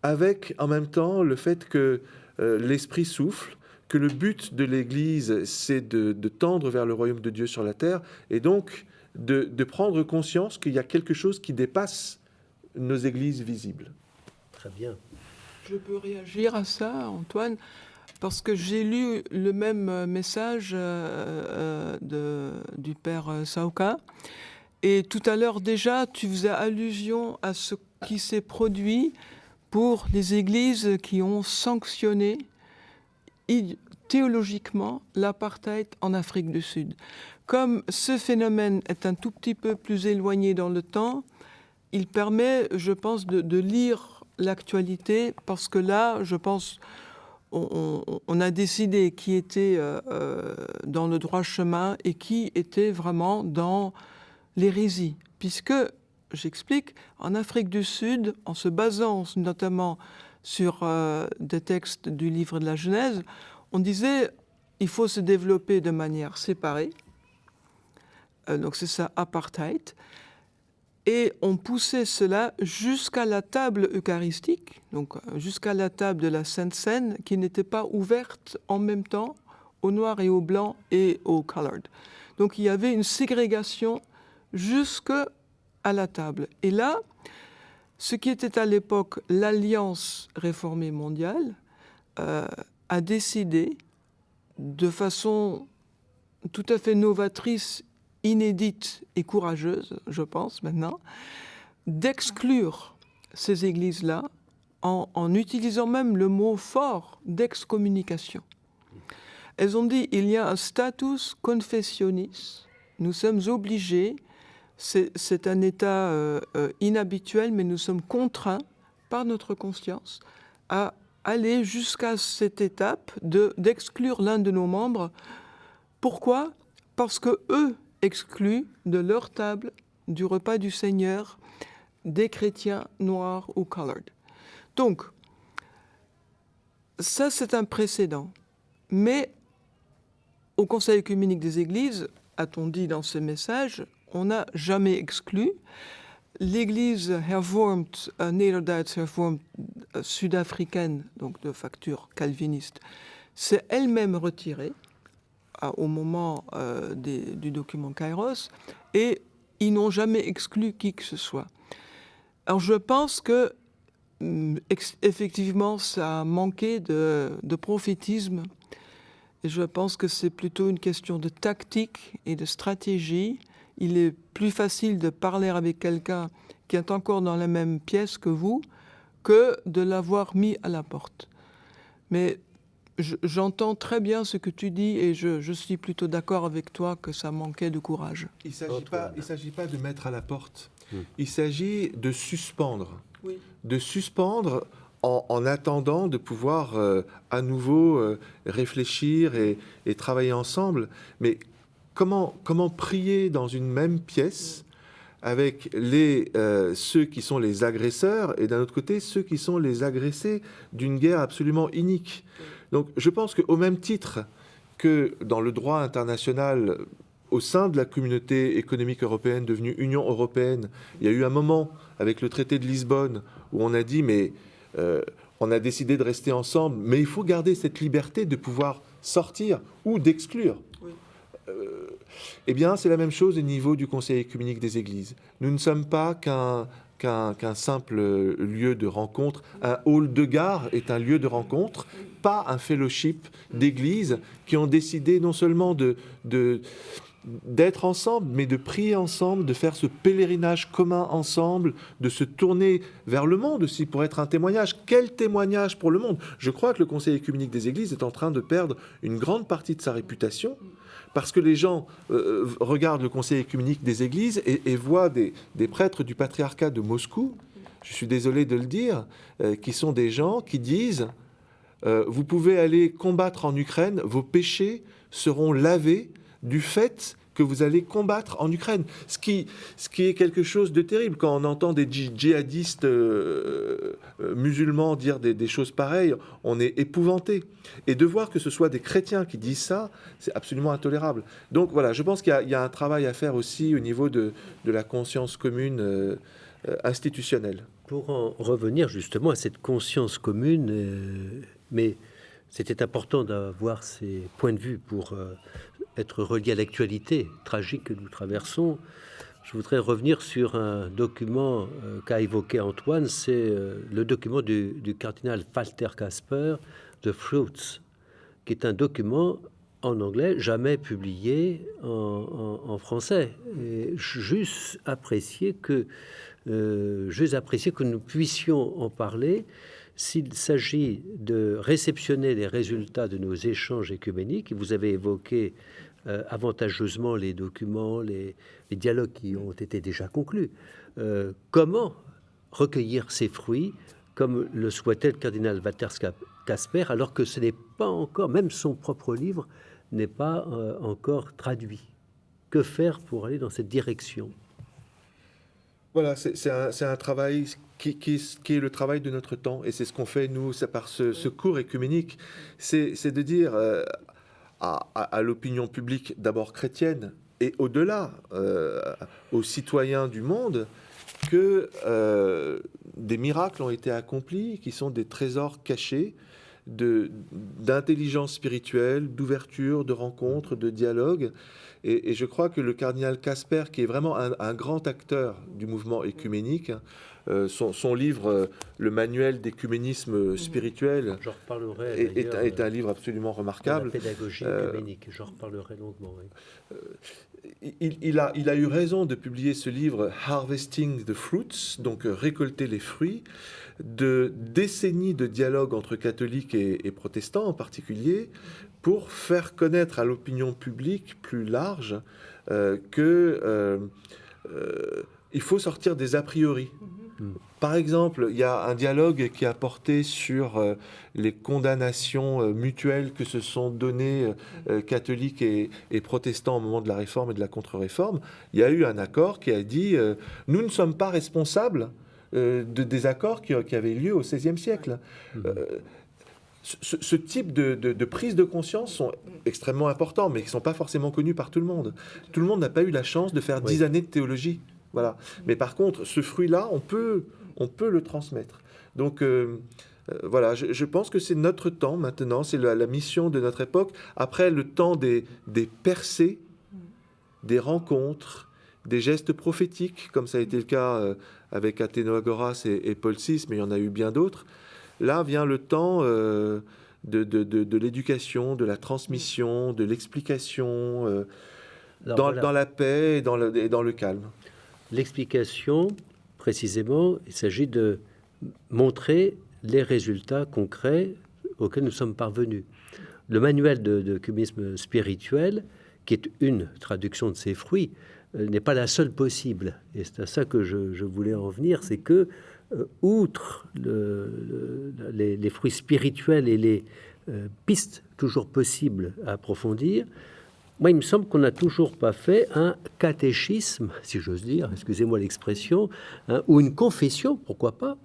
[SPEAKER 2] avec en même temps le fait que l'Esprit souffle, que le but de l'Église, c'est de tendre vers le royaume de Dieu sur la terre, et donc de prendre conscience qu'il y a quelque chose qui dépasse nos églises visibles.
[SPEAKER 1] Très bien.
[SPEAKER 3] Je peux réagir à ça, Antoine, parce que j'ai lu le même message du père Saoka. Et tout à l'heure déjà, tu faisais allusion à ce qui s'est produit pour les églises qui ont sanctionné théologiquement l'apartheid en Afrique du Sud. Comme ce phénomène est un tout petit peu plus éloigné dans le temps, il permet, je pense, de lire l'actualité, parce que là, je pense, on a décidé qui était dans le droit chemin et qui était vraiment dans l'hérésie. Puisque, j'explique, en Afrique du Sud, en se basant notamment sur des textes du livre de la Genèse, on disait il faut se développer de manière séparée. Donc c'est ça, apartheid. Et on poussait cela jusqu'à la table eucharistique, donc jusqu'à la table de la Sainte Seine, qui n'était pas ouverte en même temps aux noirs et aux blancs et aux colored. Donc il y avait une ségrégation jusqu'à la table. Et là, ce qui était à l'époque l'Alliance réformée mondiale a décidé, de façon tout à fait novatrice, inédite et courageuse, je pense maintenant, d'exclure ces églises-là en utilisant même le mot fort d'excommunication. Elles ont dit il y a un status confessionis, nous sommes obligés, c'est un état inhabituel, mais nous sommes contraints par notre conscience à aller jusqu'à cette étape d'exclure l'un de nos membres. Pourquoi ? Parce que eux excluent de leur table du repas du Seigneur des chrétiens noirs ou colored. Donc, ça c'est un précédent. Mais au Conseil œcuménique des Églises, a-t-on dit dans ce message, on n'a jamais exclu. L'Église hervormd, Nederduits hervormd sud-africaine, donc de facture calviniste, s'est elle-même retirée au moment du document Kairos, et ils n'ont jamais exclu qui que ce soit. Alors je pense que effectivement ça a manqué de prophétisme, et je pense que c'est plutôt une question de tactique et de stratégie. Il est plus facile de parler avec quelqu'un qui est encore dans la même pièce que vous que de l'avoir mis à la porte. Mais j'entends très bien ce que tu dis, et je suis plutôt d'accord avec toi que ça manquait de courage.
[SPEAKER 2] Il ne s'agit pas de mettre à la porte. Il s'agit de suspendre.
[SPEAKER 3] Oui.
[SPEAKER 2] De suspendre en attendant de pouvoir à nouveau réfléchir et travailler ensemble. Mais comment prier dans une même pièce avec ceux qui sont les agresseurs et d'un autre côté ceux qui sont les agressés d'une guerre absolument inique. Donc je pense qu'au même titre que dans le droit international, au sein de la communauté économique européenne devenue Union européenne, il y a eu un moment avec le traité de Lisbonne où on a dit mais on a décidé de rester ensemble, mais il faut garder cette liberté de pouvoir sortir ou d'exclure.
[SPEAKER 3] Oui.
[SPEAKER 2] Eh bien, c'est la même chose au niveau du Conseil œcuménique des Églises. Nous ne sommes pas qu'un simple lieu de rencontre. Un hall de gare est un lieu de rencontre, pas un fellowship d'églises qui ont décidé non seulement d'être ensemble, mais de prier ensemble, de faire ce pèlerinage commun ensemble, de se tourner vers le monde aussi pour être un témoignage. Quel témoignage pour le monde? Je crois que le Conseil œcuménique des Églises est en train de perdre une grande partie de sa réputation parce que les gens regardent le Conseil œcuménique des Églises et voient des prêtres du patriarcat de Moscou, je suis désolé de le dire, qui sont des gens qui disent vous pouvez aller combattre en Ukraine, vos péchés seront lavés du fait que vous allez combattre en Ukraine. Ce qui est quelque chose de terrible. Quand on entend des djihadistes musulmans dire des choses pareilles, on est épouvanté. Et de voir que ce soit des chrétiens qui disent ça, c'est absolument intolérable. Donc voilà, je pense qu'il y a un travail à faire aussi au niveau de la conscience commune institutionnelle.
[SPEAKER 1] Pour en revenir justement à cette conscience commune, mais c'était important d'avoir ces points de vue pour être relié à l'actualité tragique que nous traversons. Je voudrais revenir sur un document qu'a évoqué Antoine, c'est le document du cardinal Walter Kasper, The Fruits, qui est un document en anglais, jamais publié en français. Et juste apprécier que nous puissions en parler. S'il s'agit de réceptionner les résultats de nos échanges écuméniques, vous avez évoqué avantageusement les documents, les dialogues qui ont été déjà conclus. Comment recueillir ces fruits, comme le souhaitait le cardinal Walter Kasper, alors que ce n'est pas encore, même son propre livre n'est pas encore traduit. Que faire pour aller dans cette direction?
[SPEAKER 2] Voilà, c'est un travail qui est le travail de notre temps, et c'est ce qu'on fait, nous, par ce cours écuménique, c'est de dire à l'opinion publique, d'abord chrétienne, et au-delà, aux citoyens du monde, que des miracles ont été accomplis, qui sont des trésors cachés d'intelligence spirituelle, d'ouverture, de rencontre, de dialogue. Et je crois que le cardinal Kasper, qui est vraiment un grand acteur du mouvement écuménique, son livre, le manuel d'écuménisme spirituel, est un livre absolument remarquable.
[SPEAKER 1] La pédagogie écuménique, j'en reparlerai longuement. Oui.
[SPEAKER 2] Il a eu raison de publier ce livre Harvesting the Fruits, donc récolter les fruits, de décennies de dialogue entre catholiques et protestants en particulier, pour faire connaître à l'opinion publique plus large qu'il faut sortir des a priori. Par exemple, il y a un dialogue qui a porté sur les condamnations mutuelles que se sont données catholiques et protestants au moment de la réforme et de la contre-réforme. Il y a eu un accord qui a dit nous ne sommes pas responsables des accords qui avaient lieu au XVIe siècle. Ce type de prise de conscience sont extrêmement importants, mais qui ne sont pas forcément connus par tout le monde. Tout le monde n'a pas eu la chance de faire 10 années de théologie. Voilà. Mais par contre, ce fruit-là, on peut le transmettre. Donc, voilà, je pense que c'est notre temps maintenant, c'est la mission de notre époque. Après le temps des percées, des rencontres, des gestes prophétiques, comme ça a été le cas avec Athénoagoras et Paul VI, mais il y en a eu bien d'autres. Là vient le temps de l'éducation, de la transmission, de l'explication, dans la paix et dans le calme.
[SPEAKER 1] L'explication, précisément, il s'agit de montrer les résultats concrets auxquels nous sommes parvenus. Le manuel de cubisme spirituel, qui est une traduction de ces fruits, n'est pas la seule possible. Et c'est à ça que je voulais en venir, c'est que, outre les fruits spirituels et les pistes toujours possibles à approfondir, moi, il me semble qu'on n'a toujours pas fait un catéchisme, si j'ose dire, excusez-moi l'expression, hein, ou une confession, pourquoi pas,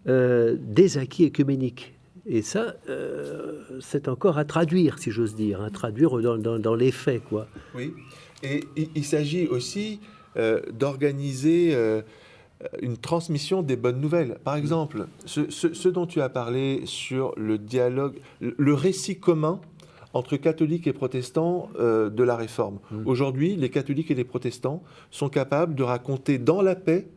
[SPEAKER 1] des acquis œcuméniques. Et ça, c'est encore à traduire, si j'ose dire, à traduire dans les faits, quoi.
[SPEAKER 2] Oui, et il s'agit aussi d'organiser une transmission des bonnes nouvelles. Par exemple, ce dont tu as parlé sur le dialogue, le récit commun entre catholiques et protestants de la Réforme. Aujourd'hui, les catholiques et les protestants sont capables de raconter dans la paix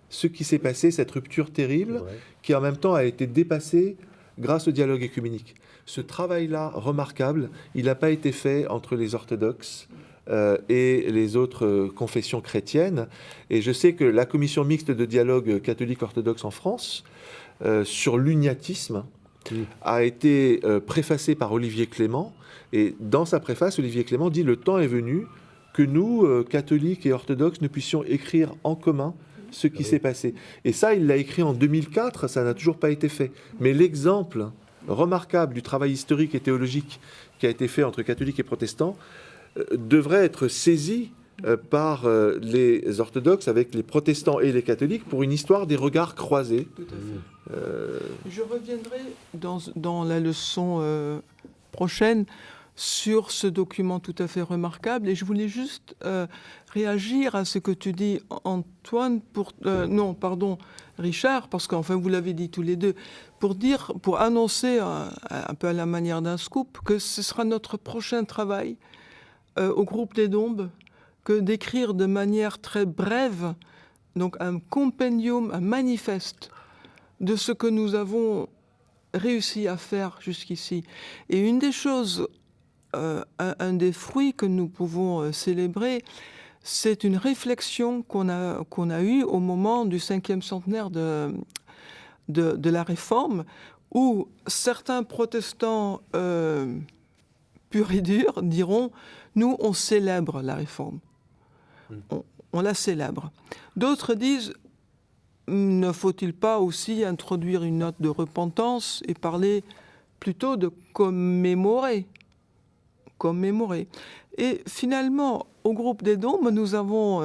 [SPEAKER 2] ce qui s'est passé, cette rupture terrible, qui en même temps a été dépassée grâce au dialogue œcuménique. Ce travail-là, remarquable, il n'a pas été fait entre les orthodoxes et les autres confessions chrétiennes. Et je sais que la commission mixte de dialogue catholique-orthodoxe en France, sur l'uniatisme, a été préfacée par Olivier Clément. Et dans sa préface, Olivier Clément dit « Le temps est venu que nous, catholiques et orthodoxes, nous puissions écrire en commun ce qui s'est passé. » Et ça, il l'a écrit en 2004, ça n'a toujours pas été fait. Mais l'exemple remarquable du travail historique et théologique qui a été fait entre catholiques et protestants devrait être saisi par les orthodoxes avec les protestants et les catholiques pour une histoire des regards croisés.
[SPEAKER 3] Tout à fait. Je reviendrai dans la leçon prochaine sur ce document tout à fait remarquable. Et je voulais juste réagir à ce que tu dis, Antoine, Richard, parce qu'enfin vous l'avez dit tous les deux, pour annoncer un peu à la manière d'un scoop que ce sera notre prochain travail au groupe des Dombes, que d'écrire de manière très brève, donc un compendium, un manifeste de ce que nous avons réussi à faire jusqu'ici. Et une des choses, un des fruits que nous pouvons célébrer, c'est une réflexion qu'on a eue au moment du 5e centenaire de la Réforme, où certains protestants purs et durs diront « Nous, on célèbre la Réforme. On la célèbre. » D'autres disent « Ne faut-il pas aussi introduire une note de repentance et parler plutôt de commémorer ?» Et finalement, au groupe des Dombes, nous avons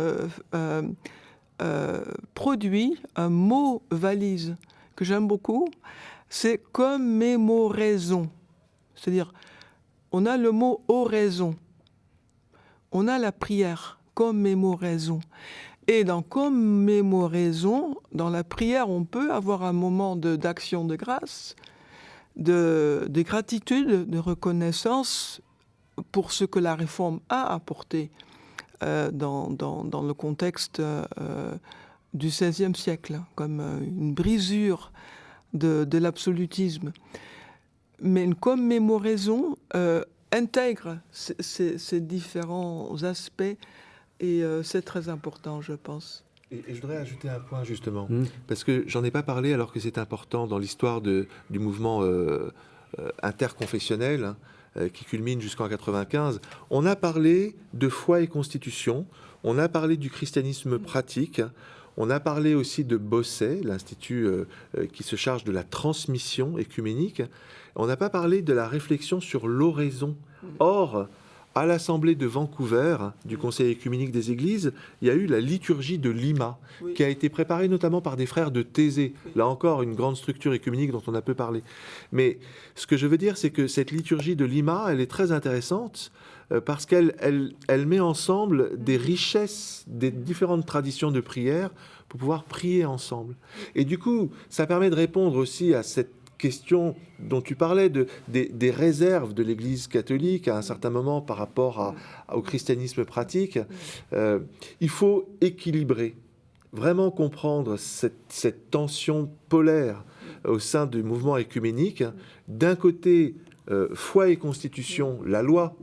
[SPEAKER 3] produit un mot valise que j'aime beaucoup, c'est commémoraison. C'est-à-dire, on a le mot oraison, on a la prière, commémoraison. Et dans commémoraison, dans la prière, on peut avoir un moment d'action de grâce, de gratitude, de reconnaissance pour ce que la Réforme a apporté dans le contexte du XVIe siècle, comme une brisure de l'absolutisme. Mais une commémoraison intègre ces différents aspects et c'est très important, je pense.
[SPEAKER 2] Et je voudrais ajouter un point, justement, parce que j'en ai pas parlé alors que c'est important dans l'histoire du mouvement interconfessionnel, qui culmine jusqu'en 95. On a parlé de foi et constitution, on a parlé du christianisme pratique, on a parlé aussi de Bosset, l'institut qui se charge de la transmission œcuménique. On n'a pas parlé de la réflexion sur l'oraison. Or, à l'Assemblée de Vancouver, du Conseil œcuménique des Églises, il y a eu la liturgie de Lima, qui a été préparée notamment par des frères de Thésée. Là encore, une grande structure œcuménique dont on a peu parlé. Mais ce que je veux dire, c'est que cette liturgie de Lima, elle est très intéressante parce qu'elle met ensemble des richesses des différentes traditions de prière pour pouvoir prier ensemble. Et du coup, ça permet de répondre aussi à cette question dont tu parlais, des réserves de l'Église catholique à un certain moment par rapport au christianisme pratique, il faut équilibrer, vraiment comprendre cette tension polaire au sein du mouvement œcuménique. D'un côté, foi et constitution, la loi.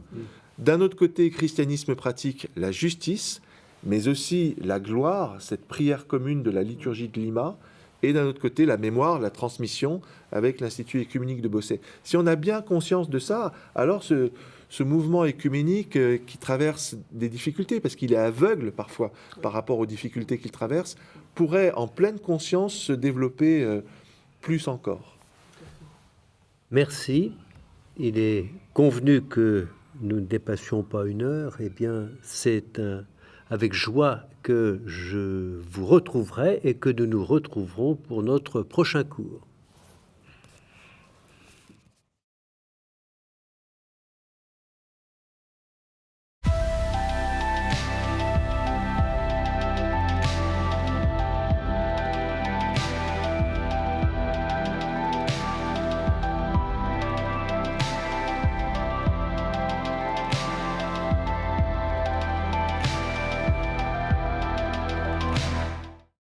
[SPEAKER 2] D'un autre côté, christianisme pratique, la justice, mais aussi la gloire, cette prière commune de la liturgie de Lima. Et d'un autre côté, la mémoire, la transmission avec l'Institut œcuménique de Bosset. Si on a bien conscience de ça, alors ce mouvement œcuménique qui traverse des difficultés, parce qu'il est aveugle parfois par rapport aux difficultés qu'il traverse, pourrait en pleine conscience se développer plus encore.
[SPEAKER 1] Merci. Il est convenu que nous ne dépassions pas 1 heure. Eh bien, c'est avec joie que je vous retrouverai et que nous nous retrouverons pour notre prochain cours.